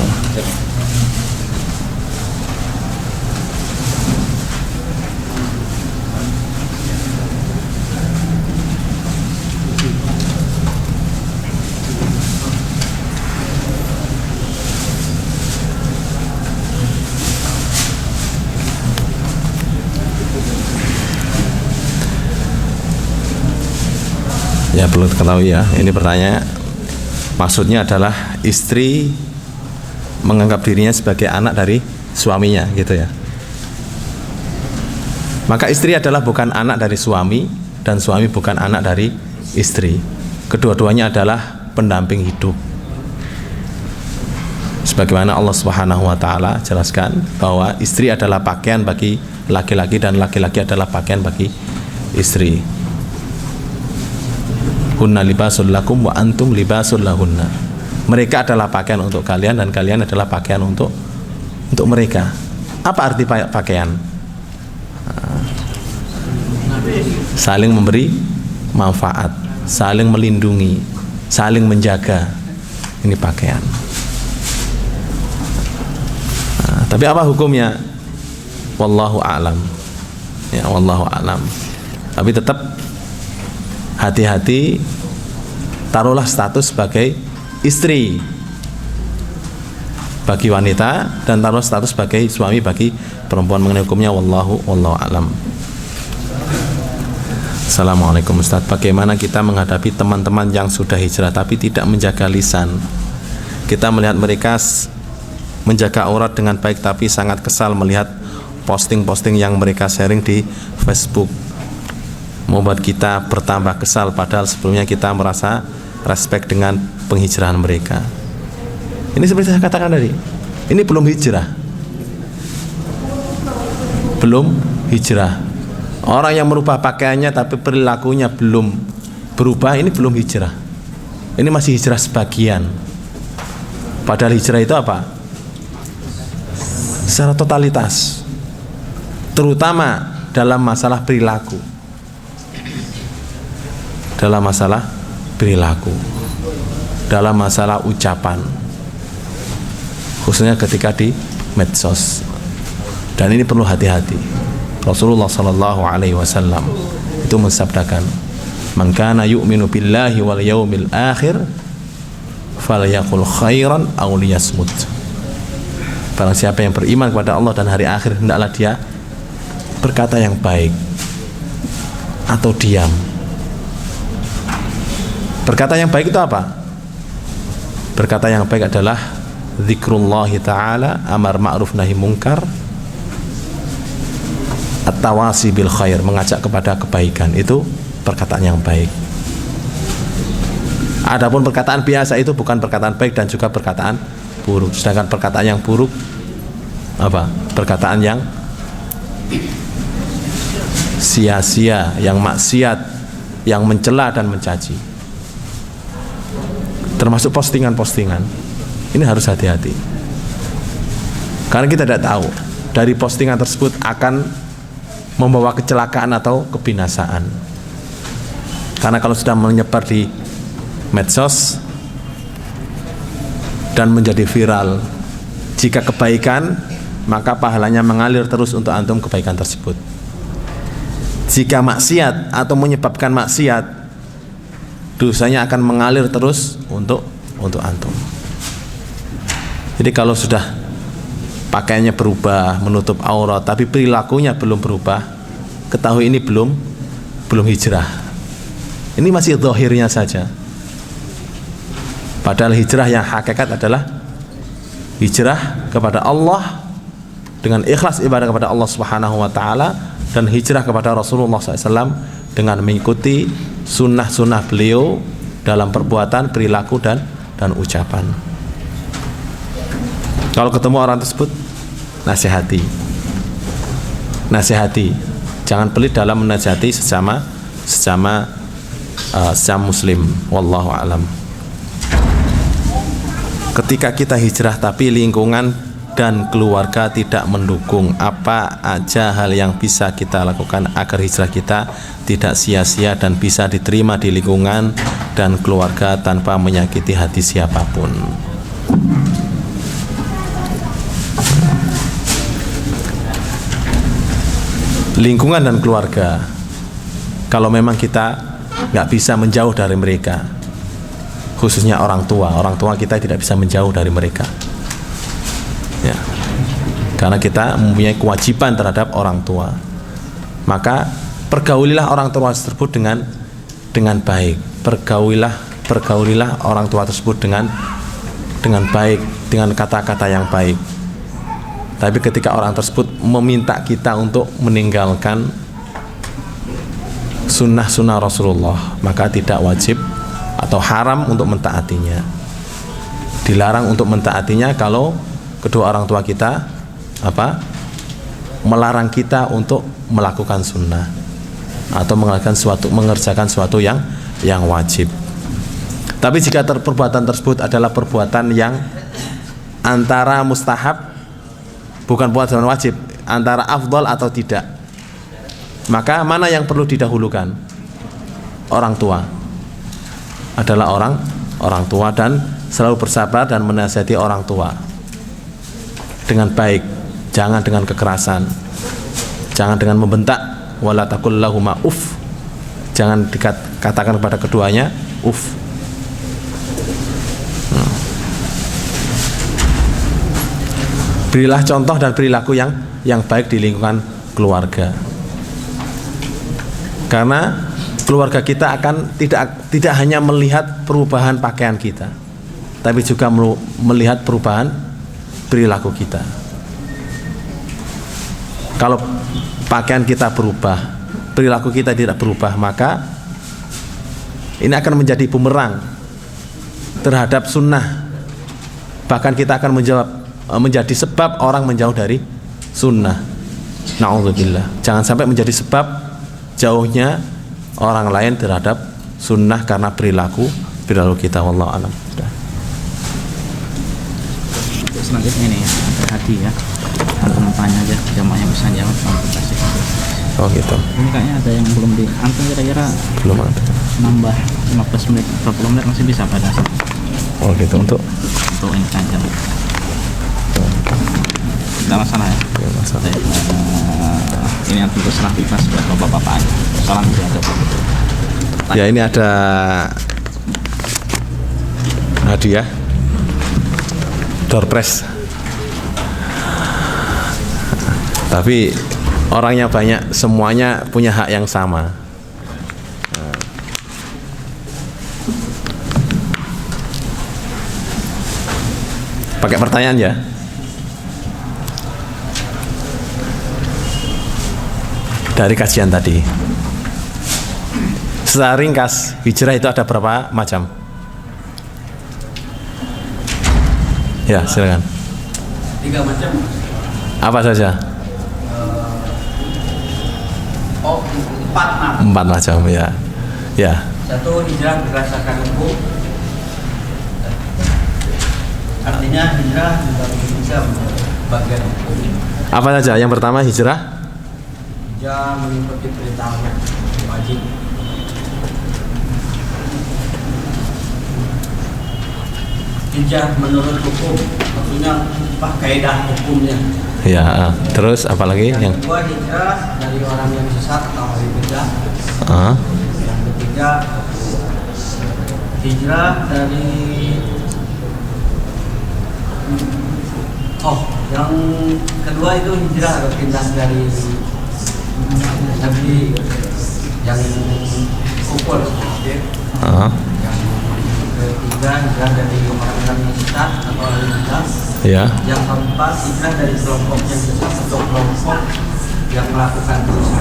[SPEAKER 2] Ya perlu diketahui ya, ini pertanyaan maksudnya adalah istri menganggap dirinya sebagai anak dari suaminya gitu ya. Maka istri adalah bukan anak dari suami dan suami bukan anak dari istri. Kedua-duanya adalah pendamping hidup. Sebagaimana Allah Subhanahu wa taala jelaskan bahwa istri adalah pakaian bagi laki-laki dan laki-laki adalah pakaian bagi istri. Hunna libasul lakum wa antum libasul lahunna. Mereka adalah pakaian untuk kalian dan kalian adalah pakaian untuk mereka. Apa arti pakaian? Saling memberi manfaat, saling melindungi, saling menjaga. Ini pakaian. Tapi apa hukumnya? Wallahu a'lam. Ya, wallahu a'lam. Tapi tetap hati-hati, taruhlah status sebagai istri bagi wanita dan taruh status sebagai suami bagi perempuan. Mengenai hukumnya wallahu a'lam. Assalamualaikum Ustaz, bagaimana kita menghadapi teman-teman yang sudah hijrah tapi tidak menjaga lisan? Kita melihat mereka menjaga aurat dengan baik tapi sangat kesal melihat posting-posting yang mereka sharing di Facebook, membuat kita bertambah kesal padahal sebelumnya kita merasa respect dengan penghijrahan mereka. Ini seperti saya katakan tadi, ini belum hijrah. Belum hijrah. Orang yang merubah pakaiannya tapi perilakunya belum berubah, ini belum hijrah. Ini masih hijrah sebagian. Padahal hijrah itu apa? Secara totalitas, terutama dalam masalah perilaku. Dalam masalah perilaku, dalam masalah ucapan, khususnya ketika di medsos. Dan ini perlu hati-hati. Rasulullah sallallahu alaihi wasallam itu mensabdakan, "Man kana yu'minu billahi wal yaumil akhir falyaqul khairan aw liyasmut." Barang siapa yang beriman kepada Allah dan hari akhir, hendaklah dia berkata yang baik atau diam. Berkata yang baik itu apa? Berkata yang baik adalah zikrullahi ta'ala, amar ma'ruf nahi munkar, at-tawasi bil khair, mengajak kepada kebaikan. Itu perkataan yang baik. Adapun perkataan biasa itu bukan perkataan baik dan juga perkataan buruk. Sedangkan perkataan yang buruk apa? Perkataan yang sia-sia, yang maksiat, yang mencela dan mencaci. Termasuk postingan-postingan. Ini harus hati-hati. Karena kita tidak tahu dari postingan tersebut akan membawa kecelakaan atau kebinasaan. Karena kalau sudah menyebar di medsos dan menjadi viral, jika kebaikan maka pahalanya mengalir terus untuk antum kebaikan tersebut. Jika maksiat atau menyebabkan maksiat, dosanya akan mengalir terus untuk antum. Jadi kalau sudah pakaiannya berubah, menutup aurat, tapi perilakunya belum berubah, ketahui ini belum hijrah. Ini masih zahirnya saja. Padahal hijrah yang hakikat adalah hijrah kepada Allah dengan ikhlas ibadah kepada Allah Subhanahu wa taala, dan hijrah kepada Rasulullah SAW dengan mengikuti sunnah-sunnah beliau dalam perbuatan, perilaku dan ucapan. Kalau ketemu orang tersebut, nasihati, jangan pelit dalam menasihati sesama muslim. Wallahu alam. Ketika kita hijrah tapi lingkungan dan keluarga tidak mendukung, apa aja hal yang bisa kita lakukan agar hijrah kita tidak sia-sia dan bisa diterima di lingkungan dan keluarga tanpa menyakiti hati siapapun? Lingkungan dan keluarga, kalau memang kita nggak bisa menjauh dari mereka, khususnya orang tua kita tidak bisa menjauh dari mereka, ya, karena kita mempunyai kewajiban terhadap orang tua, maka pergaulilah orang tua tersebut dengan baik, pergaulilah orang tua tersebut dengan baik, dengan kata-kata yang baik. Tapi ketika orang tersebut meminta kita untuk meninggalkan sunnah-sunnah Rasulullah, maka tidak wajib atau haram untuk mentaatinya. Dilarang untuk mentaatinya kalau kedua orang tua kita melarang kita untuk melakukan sunnah atau mengerjakan suatu yang yang wajib. Tapi jika perbuatan tersebut adalah perbuatan yang antara mustahab, bukan perbuatan wajib, antara afdol atau tidak, maka mana yang perlu didahulukan? Orang tua. Adalah orang tua, dan selalu bersabar dan menasihati orang tua dengan baik, jangan dengan kekerasan, jangan dengan membentak. Wala taqul lahuma uff, jangan dikatakan kepada keduanya uff. Berilah contoh dan perilaku yang baik di lingkungan keluarga, karena keluarga kita akan tidak hanya melihat perubahan pakaian kita, tapi juga melihat perubahan perilaku kita. Kalau pakaian kita berubah, perilaku kita tidak berubah, maka ini akan menjadi bumerang terhadap sunnah. Bahkan kita akan menjadi sebab orang menjauh dari sunnah. Na'udzubillah. Jangan sampai menjadi sebab jauhnya orang lain terhadap sunnah karena perilaku kita. Wallahu a'lam.
[SPEAKER 4] Selanjutnya ini ada hadiah. Antum tanya aja, jamaah yang bisa jawab langsung kasih.
[SPEAKER 2] Oh gitu.
[SPEAKER 4] Ini kayaknya ada yang belum di antum, kira-kira
[SPEAKER 2] Belum ada.
[SPEAKER 4] nambah 15 menit, 20 menit masih bisa pada saat.
[SPEAKER 2] Oh gitu, untuk
[SPEAKER 4] ini panjang. Tidak masalah ya.
[SPEAKER 2] ya, masalah.
[SPEAKER 4] Ini antum terserah bebas buat bapak-bapak aja. Salam juga ada.
[SPEAKER 2] Ya, ini ada hadiah door prize. Tapi orangnya banyak, semuanya punya hak yang sama. Pakai pertanyaan ya. Dari kajian tadi, secara ringkas, hijrah itu ada berapa macam? Ya, silakan.
[SPEAKER 5] 3 macam.
[SPEAKER 2] Apa saja?
[SPEAKER 5] 4
[SPEAKER 2] macam, ya. Ya.
[SPEAKER 5] 1, hijrah berdasarkan hukum. Artinya hijrah dibagi 3 bagian hukum.
[SPEAKER 2] Apa saja? Yang pertama hijrah.
[SPEAKER 5] Hijrah mengikuti perintah Allah, wajib. Hijrah menurut hukum, maksudnya kaidah hukumnya.
[SPEAKER 2] Ya. Terus apa lagi?
[SPEAKER 5] Yang kedua, hijrah dari orang yang sesat atau ahli bidah. Yang ketiga, hijrah dari yang kedua itu hijrah atau pindah dari Nabi yang kufur. Yang ketiga, hijrah dari orang-orang yang sesat atau ahli bidah.
[SPEAKER 2] Ya.
[SPEAKER 5] Yang keempat, hijrah dari kelompok yang sesat atau kelompok yang melakukan dosa.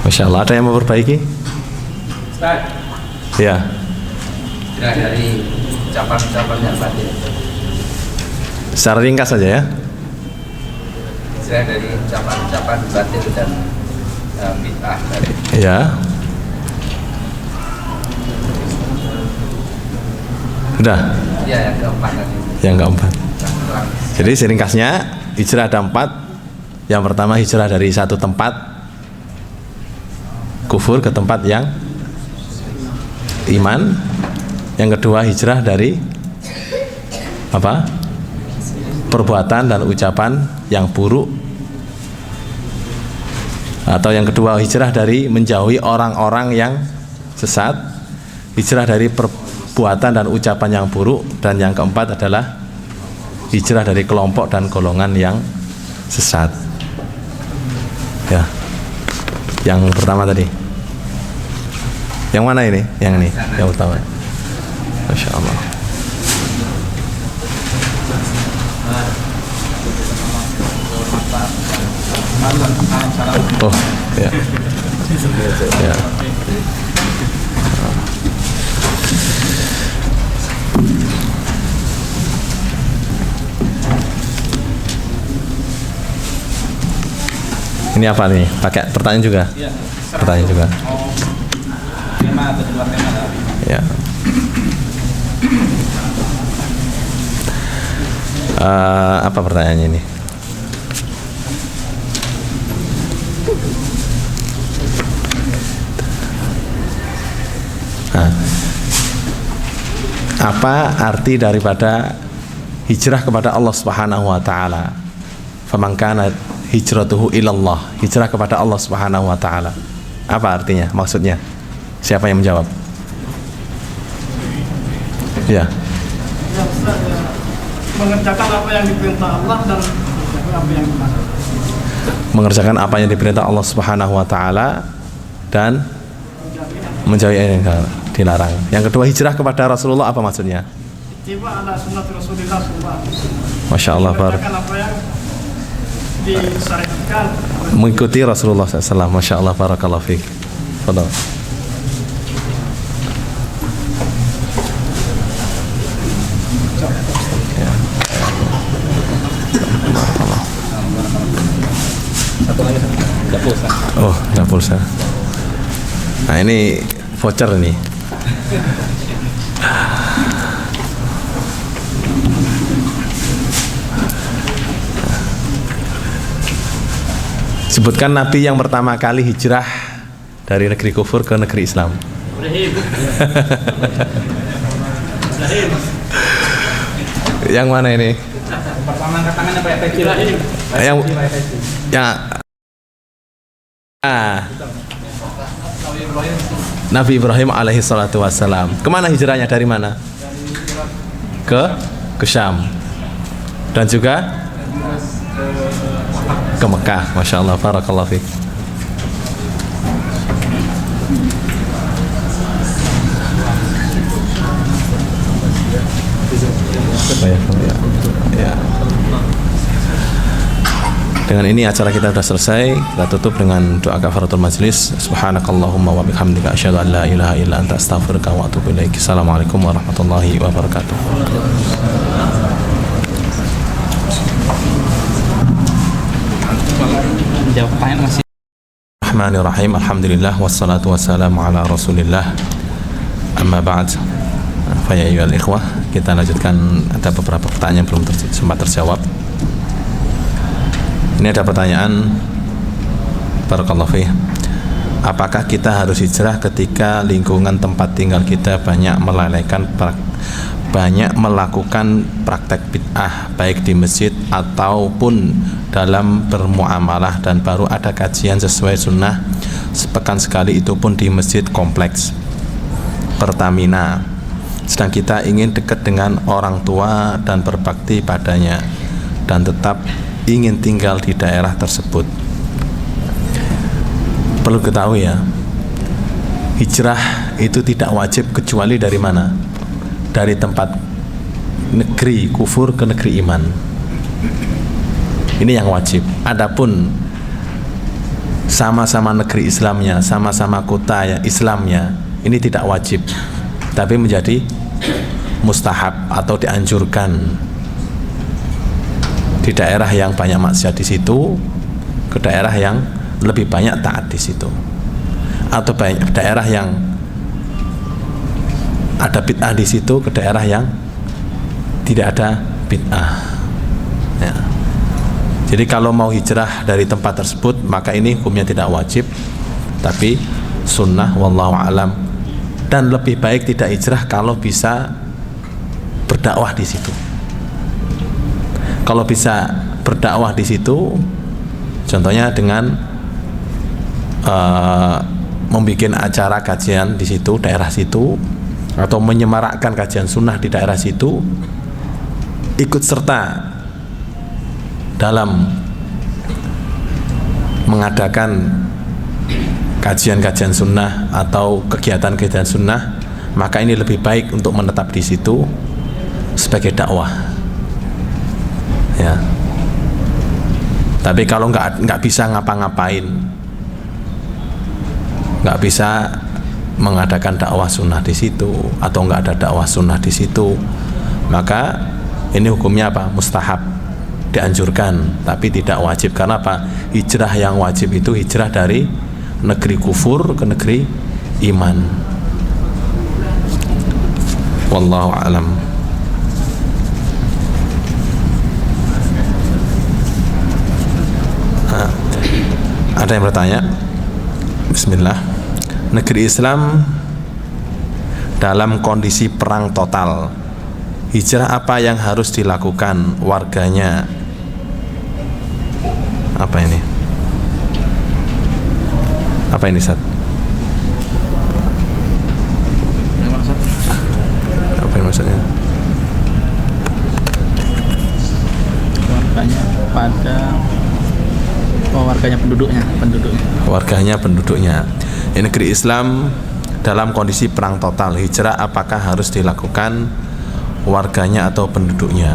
[SPEAKER 2] Masya Allah, ada yang mau perbaiki?
[SPEAKER 5] Ustaz,
[SPEAKER 2] Ya.
[SPEAKER 5] hijrah dari ucapan-ucapan yang batil.
[SPEAKER 2] Secara ringkas saja ya.
[SPEAKER 5] Hijrah dari ucapan-ucapan batil dan bid'ah dari.
[SPEAKER 2] Ya. Sudah.
[SPEAKER 5] Ya, yang keempat tadi.
[SPEAKER 2] Yang keempat. Jadi seringkasnya hijrah ada 4. Yang pertama hijrah dari satu tempat kufur ke tempat yang iman. Yang kedua hijrah dari apa? Perbuatan dan ucapan yang buruk. Atau yang kedua hijrah dari menjauhi orang-orang yang sesat. Hijrah dari perbuatan dan ucapan yang buruk. Dan yang keempat adalah hijrah dari kelompok dan golongan yang sesat. Ya. Yang pertama tadi. Yang mana ini? Yang ini. Yang pertama. Masya Allah. Oh, ya. Ya. Ini apa nih? Pakai pertanyaan juga? Pertanyaan juga. Ya. Apa pertanyaannya ini? Apa arti daripada hijrah kepada Allah Subhanahu wa taala? Faman kana hijratuhu ilallah, hijrah kepada Allah Subhanahu wa taala. Apa artinya? Maksudnya? Siapa yang menjawab? Ya.
[SPEAKER 3] Mengerjakan apa yang diperintah Allah dan apa yang dilarang.
[SPEAKER 2] Mengerjakan apa yang diperintah Allah Subhanahu wa taala dan menjauhi yang dilarang. Yang kedua, hijrah kepada Rasulullah, apa maksudnya?
[SPEAKER 3] Tiba ala sunnah Rasulullah SAW.
[SPEAKER 2] Masya Allah,
[SPEAKER 3] mengerjakan apa yang disyariatkan,
[SPEAKER 2] mengikuti Rasulullah SAW. Masya Allah, barakallahu fiik. Fadal. Oh, ada pulsa. Nah, ini voucher nih. Sebutkan Nabi yang pertama kali hijrah dari negeri kufur ke negeri Islam. Yang mana ini?
[SPEAKER 4] Pertama angkat tangannya Pak Pecil.
[SPEAKER 2] Yang Nabi Ibrahim alaihi salatu wassalam. Kemana hijrahnya? Dari mana? Ke Syam. Dan juga ke Mekah. Masya Allah, barakallahu fiik. Ya. Dengan ini acara kita sudah selesai. Kita tutup dengan doa kafaratul majlis. Subhanakallahumma wa bihamdika asyhadu an la ilaha illa anta astaghfiruka wa atubu ilaik. Assalamualaikum warahmatullahi wabarakatuh.
[SPEAKER 4] Jawab pertanyaan masih.
[SPEAKER 2] Bismillahirrahmanirrahim. Alhamdulillah wassalatu wassalamu ala Rasulillah. Amma ba'd. Fa ya ayyuhal ikhwah, kita lanjutkan. Ada beberapa pertanyaan yang belum sempat terjawab. Ini ada pertanyaan, barakallahu fiik. Apakah kita harus hijrah ketika lingkungan tempat tinggal kita banyak melakukan praktek bid'ah, baik di masjid ataupun dalam bermuamalah, dan baru ada kajian sesuai sunnah sepekan sekali, itu pun di masjid kompleks Pertamina, sedang kita ingin dekat dengan orang tua dan berbakti padanya dan tetap ingin tinggal di daerah tersebut. Perlu ketahui ya, hijrah itu tidak wajib kecuali dari mana? Dari tempat negeri kufur ke negeri iman. Ini yang wajib. Adapun sama-sama negeri Islamnya, sama-sama kota ya Islamnya, ini tidak wajib, tapi menjadi mustahab atau dianjurkan. Di daerah yang banyak maksiat di situ ke daerah yang lebih banyak taat di situ, atau banyak daerah yang ada bid'ah di situ ke daerah yang tidak ada bid'ah. Ya. Jadi kalau mau hijrah dari tempat tersebut, maka ini hukumnya tidak wajib, tapi sunnah, wallahu alam. Dan lebih baik tidak hijrah kalau bisa berdakwah di situ. Kalau bisa berdakwah di situ, contohnya dengan membuat acara kajian di situ, daerah situ, atau menyemarakkan kajian sunnah di daerah situ, ikut serta dalam mengadakan kajian-kajian sunnah atau kegiatan-kegiatan sunnah, maka ini lebih baik untuk menetap di situ sebagai dakwah. Ya. Tapi kalau nggak bisa ngapa-ngapain, nggak bisa mengadakan dakwah sunnah di situ, atau nggak ada dakwah sunnah di situ, maka ini hukumnya apa? Mustahab, dianjurkan, tapi tidak wajib. Karena apa? Hijrah yang wajib itu hijrah dari negeri kufur ke negeri iman. Wallahu a'lam. Ada yang bertanya? Bismillah. Negeri Islam dalam kondisi perang total, hijrah apa yang harus dilakukan warganya? Apa ini? Apa ini, Ustaz? Apa yang maksudnya?
[SPEAKER 4] Warganya pada warganya penduduknya. Ini negeri Islam dalam kondisi perang total, hijrah apakah harus dilakukan warganya atau penduduknya?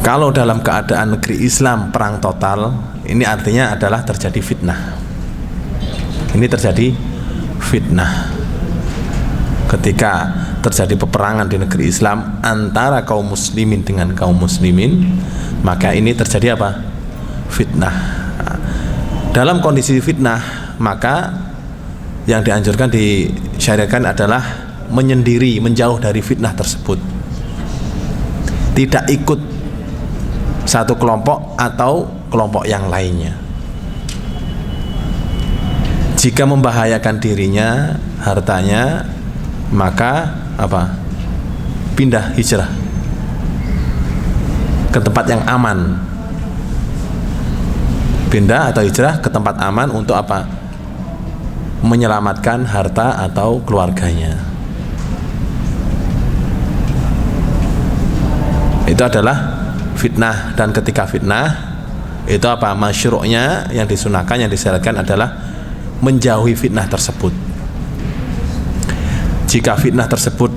[SPEAKER 4] Kalau dalam keadaan negeri Islam perang total, ini artinya adalah terjadi fitnah. Ini terjadi fitnah. Ketika terjadi peperangan di negeri Islam antara kaum muslimin dengan kaum muslimin, maka ini terjadi apa? Fitnah. Dalam kondisi fitnah, maka yang dianjurkan, disyariatkan adalah menyendiri, menjauh dari fitnah tersebut, tidak ikut satu kelompok atau kelompok yang lainnya. Jika membahayakan dirinya, hartanya, maka apa? Pindah, hijrah ke tempat yang aman. Pindah atau hijrah ke tempat aman untuk apa? Menyelamatkan harta atau keluarganya. Itu adalah fitnah, dan ketika fitnah itu apa? Masyru'nya, yang disunahkan, yang disyariatkan adalah menjauhi fitnah tersebut. Jika fitnah tersebut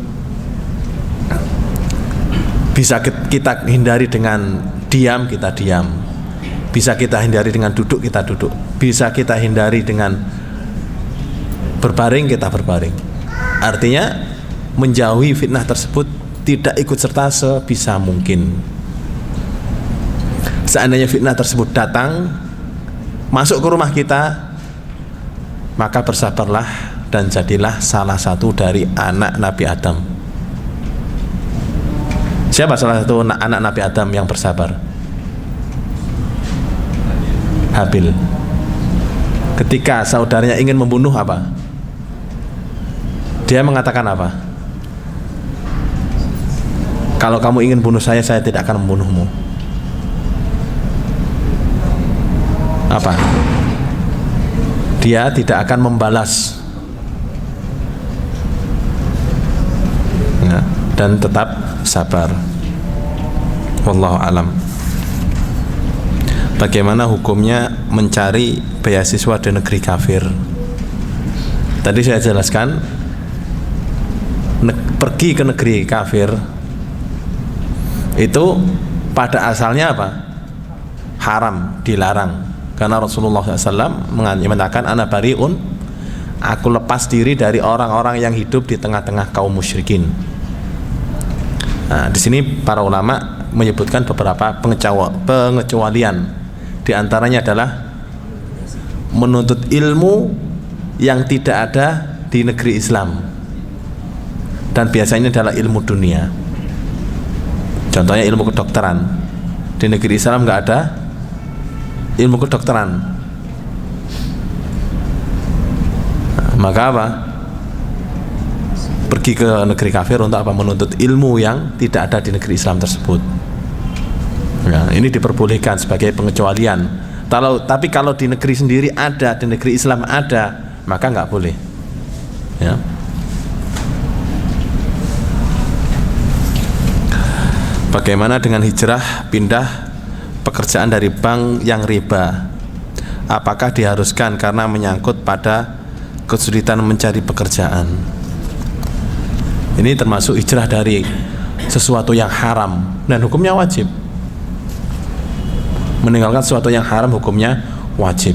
[SPEAKER 4] bisa kita hindari dengan diam, kita diam. Bisa kita hindari dengan duduk, kita duduk. Bisa kita hindari dengan berbaring, kita berbaring. Artinya menjauhi fitnah tersebut, tidak ikut serta sebisa mungkin. Seandainya fitnah tersebut datang masuk ke rumah kita, maka bersabarlah dan jadilah salah satu dari anak Nabi Adam. Siapa salah satu anak Nabi Adam yang bersabar? Habil. Ketika saudaranya ingin membunuh, apa? Dia mengatakan apa? Kalau kamu ingin bunuh saya tidak akan membunuhmu. Apa? Dia tidak akan membalas, ya, dan tetap sabar. Wallahu alam. Bagaimana hukumnya mencari beasiswa di negeri kafir? Tadi saya jelaskan, pergi ke negeri kafir itu pada asalnya apa? Haram, dilarang. Karena Rasulullah SAW mengatakan, ana bari'un, aku lepas diri dari orang-orang yang hidup di tengah-tengah kaum musyrikin. Nah, di sini para ulama menyebutkan beberapa pengecualian. Di antaranya adalah menuntut ilmu yang tidak ada di negeri Islam, dan biasanya adalah ilmu dunia. Contohnya ilmu kedokteran. Di negeri Islam nggak ada ilmu kedokteran. Nah, maka apa? Pergi ke negeri kafir untuk apa? Menuntut ilmu yang tidak ada di negeri Islam tersebut. Ya, ini diperbolehkan sebagai pengecualian. Tapi kalau di negeri sendiri ada, di negeri Islam ada, maka nggak boleh. Ya. Bagaimana dengan hijrah, pindah pekerjaan dari bank yang riba? Apakah diharuskan karena menyangkut pada kesulitan mencari pekerjaan? Ini termasuk hijrah dari sesuatu yang haram dan hukumnya wajib. Meninggalkan sesuatu yang haram hukumnya wajib.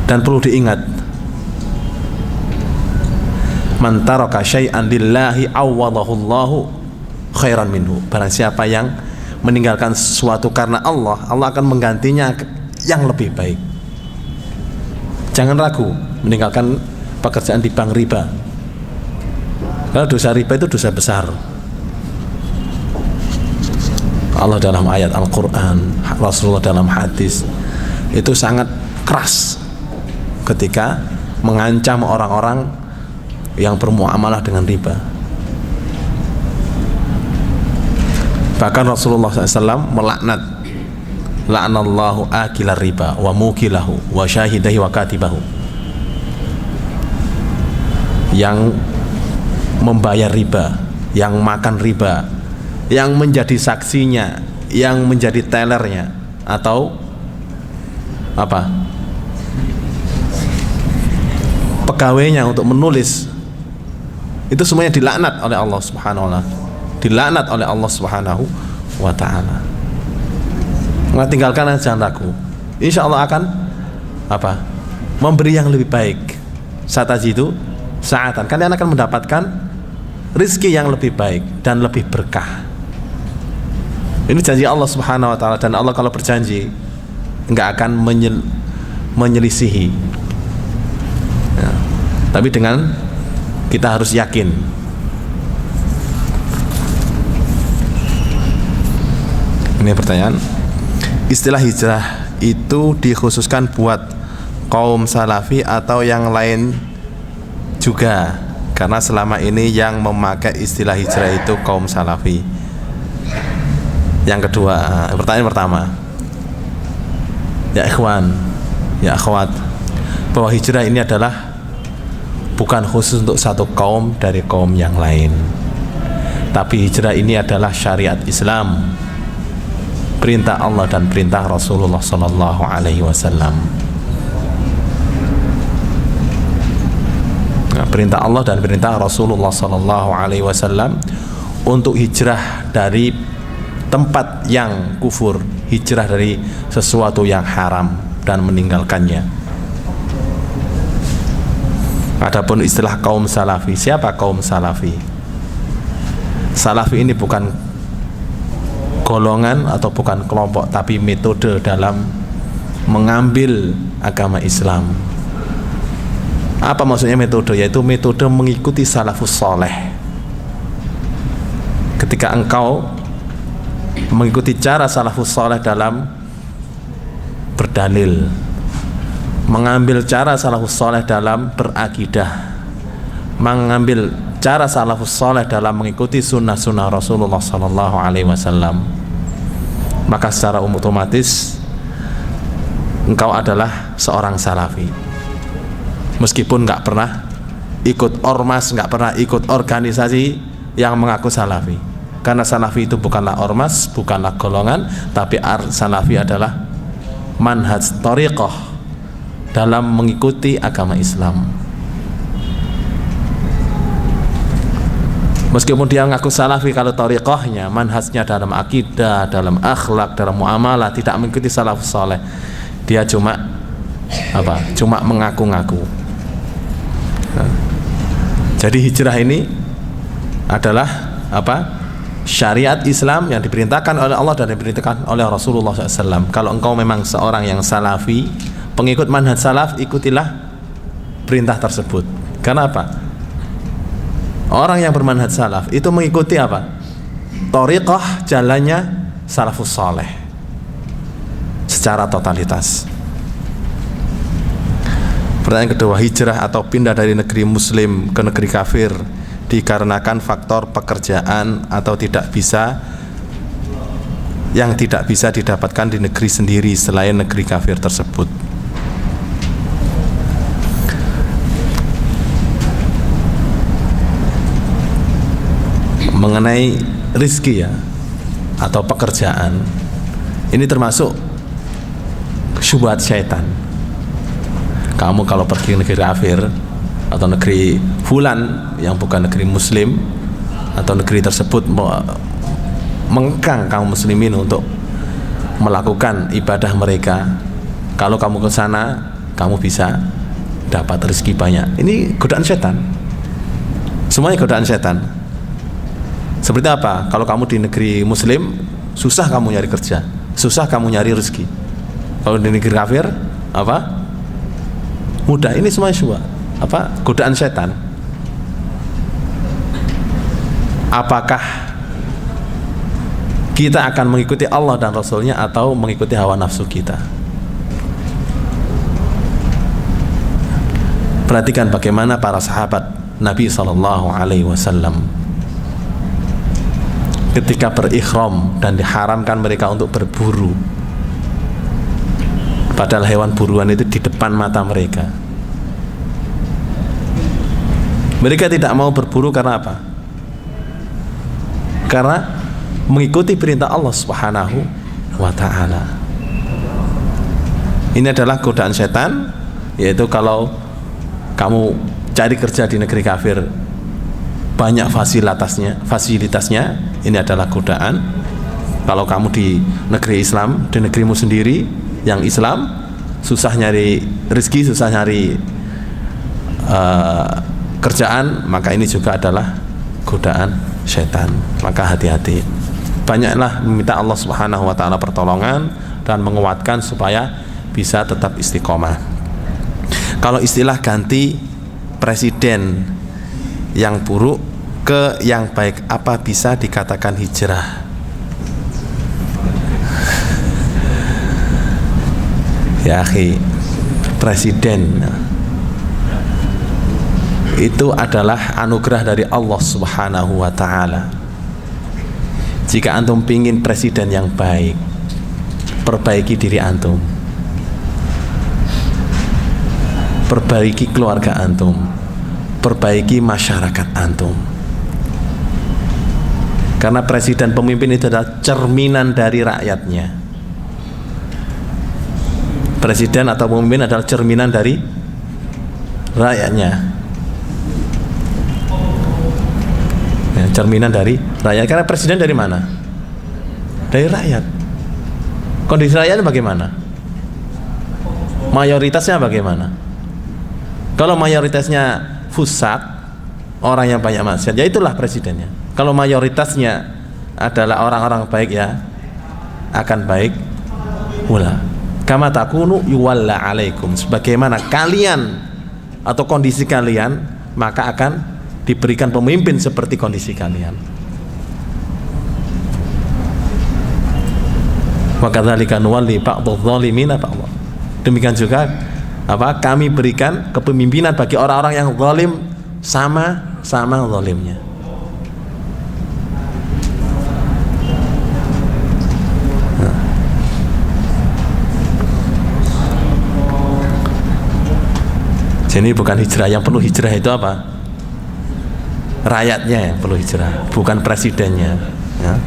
[SPEAKER 4] Dan perlu diingat, man taraka syai'an lillahi awwadahullahu khairan minhu. Barang siapa yang meninggalkan sesuatu karena Allah, Allah akan menggantinya yang lebih baik. Jangan ragu, meninggalkan pekerjaan di bank riba. Karena dosa riba itu dosa besar. Allah dalam ayat Al-Quran, Rasulullah dalam hadis itu sangat keras ketika mengancam orang-orang yang bermuamalah dengan riba. Bahkan Rasulullah SAW melaknat, la'anallahu akilar riba wa mukilahu wa syahidahi wa katibahu, yang membayar riba, yang makan riba, yang menjadi saksinya, yang menjadi tellernya, atau apa, pegawainya untuk menulis, itu semuanya dilaknat oleh Allah Subhanahu wa ta'ala, dilaknat oleh Allah Subhanahu wa ta'ala. Nggak tinggalkan, jangan ragu, insya Allah akan apa, memberi yang lebih baik. Satajidu sa'atan, kalian akan mendapatkan rizki yang lebih baik dan lebih berkah. Ini janji Allah Subhanahu wa ta'ala, dan Allah kalau berjanji nggak akan menyelisihi ya. Tapi dengan kita harus yakin. Ini pertanyaan, istilah hijrah itu dikhususkan buat kaum salafi atau yang lain juga? Karena selama ini yang memakai istilah hijrah itu kaum salafi. Yang kedua, pertanyaan pertama, ya ikhwan, ya akhwat, bahwa hijrah ini adalah bukan khusus untuk satu kaum dari kaum yang lain, tapi hijrah ini adalah syariat Islam, perintah Allah dan perintah Rasulullah Sallallahu Alaihi Wasallam. Perintah Allah dan perintah Rasulullah Sallallahu Alaihi Wasallam untuk hijrah dari tempat yang kufur, hijrah dari sesuatu yang haram dan meninggalkannya. Adapun istilah kaum salafi, siapa kaum salafi? Salafi ini bukan golongan atau bukan kelompok, tapi metode dalam mengambil agama Islam. Apa maksudnya metode? Yaitu metode mengikuti salafus soleh. Ketika engkau mengikuti cara salafus soleh dalam berdalil, mengambil cara salafus soleh dalam berakidah, mengambil cara salafus soleh dalam mengikuti sunnah-sunnah Rasulullah Sallallahu Alaihi Wasallam, maka secara otomatis engkau adalah seorang salafi. Meskipun nggak pernah ikut ormas, nggak pernah ikut organisasi yang mengaku salafi, karena salafi itu bukanlah ormas, bukanlah golongan, tapi salafi adalah manhaj thariqah dalam mengikuti agama Islam. Meskipun dia mengaku salafi, kalau thariqahnya, manhajnya dalam akidah, dalam akhlak, dalam muamalah tidak mengikuti salafus saleh, dia cuma apa? Cuma mengaku-ngaku. Nah, jadi hijrah ini adalah apa? Syariat Islam yang diperintahkan oleh Allah dan diperintahkan oleh Rasulullah SAW. Kalau engkau memang seorang yang salafi, pengikut manhaj salaf, ikutilah perintah tersebut. Karena apa? Orang yang bermanhaj salaf itu mengikuti apa? Thariqah, jalannya salafus saleh secara totalitas. Pertanyaan kedua, hijrah atau pindah dari negeri muslim ke negeri kafir dikarenakan faktor pekerjaan atau tidak bisa didapatkan di negeri sendiri selain negeri kafir tersebut. Mengenai rizki ya, atau pekerjaan, ini termasuk syubhat syaitan. Kamu kalau pergi negeri kafir atau negeri fulan yang bukan negeri muslim, atau negeri tersebut mengekang kaum muslimin untuk melakukan ibadah mereka, kalau kamu ke sana kamu bisa dapat rezeki banyak. Ini godaan setan, semuanya godaan setan. Seperti apa? Kalau kamu di negeri muslim, susah kamu nyari kerja, susah kamu nyari rezeki. Kalau di negeri kafir, apa? Mudah. Ini semuanya syubhat. godaan setan. Apakah kita akan mengikuti Allah dan Rasulnya atau mengikuti hawa nafsu kita? Perhatikan bagaimana para sahabat Nabi SAW ketika berikhram dan diharamkan mereka untuk berburu, padahal hewan buruan itu di depan mata mereka. Mereka tidak mau berburu karena apa? Karena mengikuti perintah Allah Subhanahu wa ta'ala. Ini adalah godaan setan, yaitu kalau kamu cari kerja di negeri kafir banyak fasilitasnya, ini adalah godaan. Kalau kamu di negeri Islam, di negerimu sendiri yang Islam, susah nyari rezeki, susah nyari kerjaan, maka ini juga adalah godaan setan. Maka hati-hati, banyaklah meminta Allah Subhanahu wa ta'ala pertolongan dan menguatkan supaya bisa tetap istiqomah. Kalau istilah ganti presiden yang buruk ke yang baik, apa bisa dikatakan hijrah? Ya akhi, presiden itu adalah anugerah dari Allah Subhanahu wa ta'ala. Jika antum pingin presiden yang baik, perbaiki diri antum, perbaiki keluarga antum, perbaiki masyarakat antum. Karena presiden, pemimpin itu adalah cerminan dari rakyatnya. Presiden atau pemimpin adalah cerminan dari rakyatnya, ya, cerminan dari rakyat. Karena presiden dari mana? Dari rakyat. Kondisi rakyatnya bagaimana? Mayoritasnya bagaimana? Kalau mayoritasnya fusak, orang yang banyak maksiat, ya itulah presidennya. Kalau mayoritasnya adalah orang-orang baik, ya akan baik pula. Kama takunu yuwalla alaikum, sebagaimana kalian atau kondisi kalian, maka akan diberikan pemimpin seperti kondisi kalian. Wa kadzalika nuwalli ba'dadh dhalimina ba'dha. Demikian juga kami berikan kepemimpinan bagi orang-orang yang zalim sama zalimnya. Jadi bukan hijrah, yang perlu hijrah itu apa? Rakyatnya yang perlu hijrah, bukan presidennya, ya.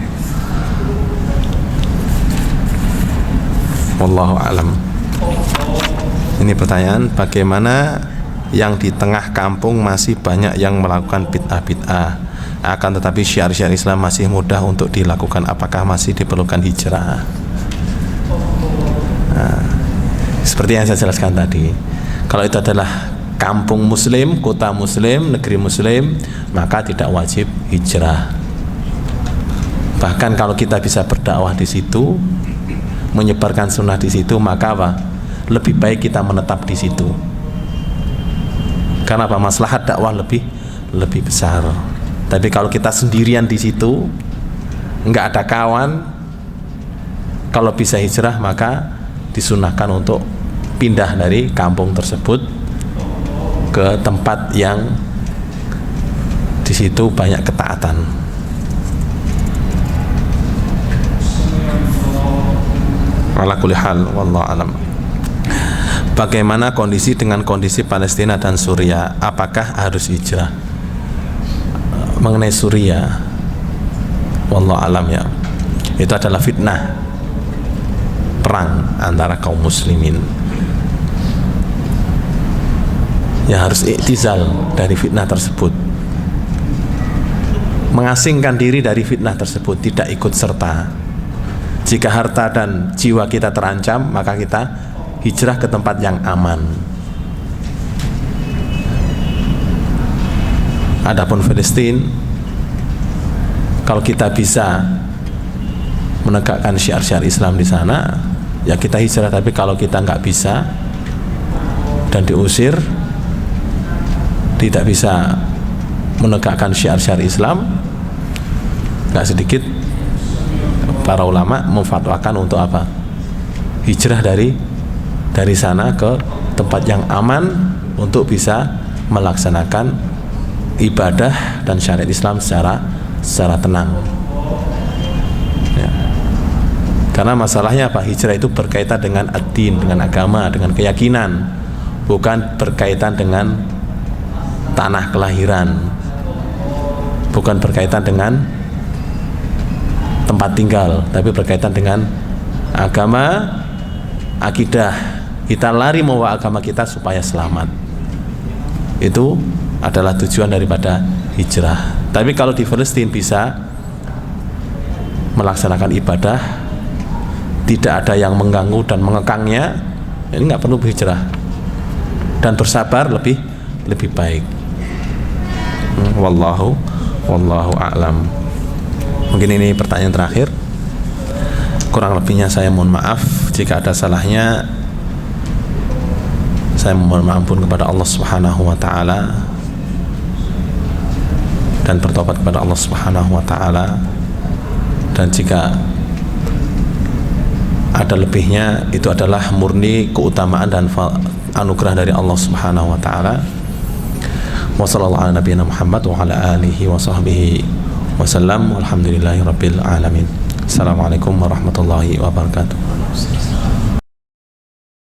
[SPEAKER 4] Wallahu a'lam. Ini pertanyaan, bagaimana yang di tengah kampung masih banyak yang melakukan bid'ah, akan tetapi syiar-syiar Islam masih mudah untuk dilakukan, apakah masih diperlukan hijrah? Nah, seperti yang saya jelaskan tadi, kalau itu adalah kampung muslim, kota muslim, negeri muslim, maka tidak wajib hijrah. Bahkan kalau kita bisa berdakwah di situ, menyebarkan sunnah di situ, maka lebih baik kita menetap di situ. Karena maslahat dakwah lebih besar. Tapi kalau kita sendirian di situ, nggak ada kawan, kalau bisa hijrah maka disunahkan untuk pindah dari kampung tersebut ke tempat yang di situ banyak ketaatan. Ala kulli hal, wallahu alam. Bagaimana kondisi dengan kondisi Palestina dan Suriah? Apakah harus hijrah? Mengenai Suriah, wallahu alam, ya, itu adalah fitnah, perang antara kaum muslimin. Ya harus iktizal dari fitnah tersebut, mengasingkan diri dari fitnah tersebut, tidak ikut serta. Jika harta dan jiwa kita terancam, maka kita hijrah ke tempat yang aman. Adapun Palestina, kalau kita bisa menegakkan syiar-syiar Islam di sana, ya kita hijrah. Tapi kalau kita nggak bisa dan diusir, tidak bisa menegakkan syiar-syiar Islam, nggak sedikit para ulama memfatwakan untuk apa? Hijrah dari sana ke tempat yang aman untuk bisa melaksanakan ibadah dan syariat Islam secara tenang. Ya. Karena masalahnya apa? Hijrah itu berkaitan dengan ad-din, dengan agama, dengan keyakinan, bukan berkaitan dengan tanah kelahiran, bukan berkaitan dengan tempat tinggal, tapi berkaitan dengan agama, akidah. Kita lari membawa agama kita supaya selamat. Itu adalah tujuan daripada hijrah. Tapi kalau di Palestina bisa melaksanakan ibadah, tidak ada yang mengganggu dan mengekangnya, ini nggak perlu berhijrah. Dan bersabar lebih baik. Wallahu a'lam. Mungkin ini pertanyaan terakhir. Kurang lebihnya saya mohon maaf. Jika ada salahnya, saya mohon ampun kepada Allah Subhanahu wa taala dan bertobat kepada Allah Subhanahu wa taala. Dan jika ada lebihnya, itu adalah murni keutamaan dan anugerah dari Allah Subhanahu wa taala. Wa sallallahu ala nabiyina Muhammad wa ala alihi wa sahbihi wasallam. Walhamdulillahi rabbil alamin. Assalamualaikum warahmatullahi wabarakatuh.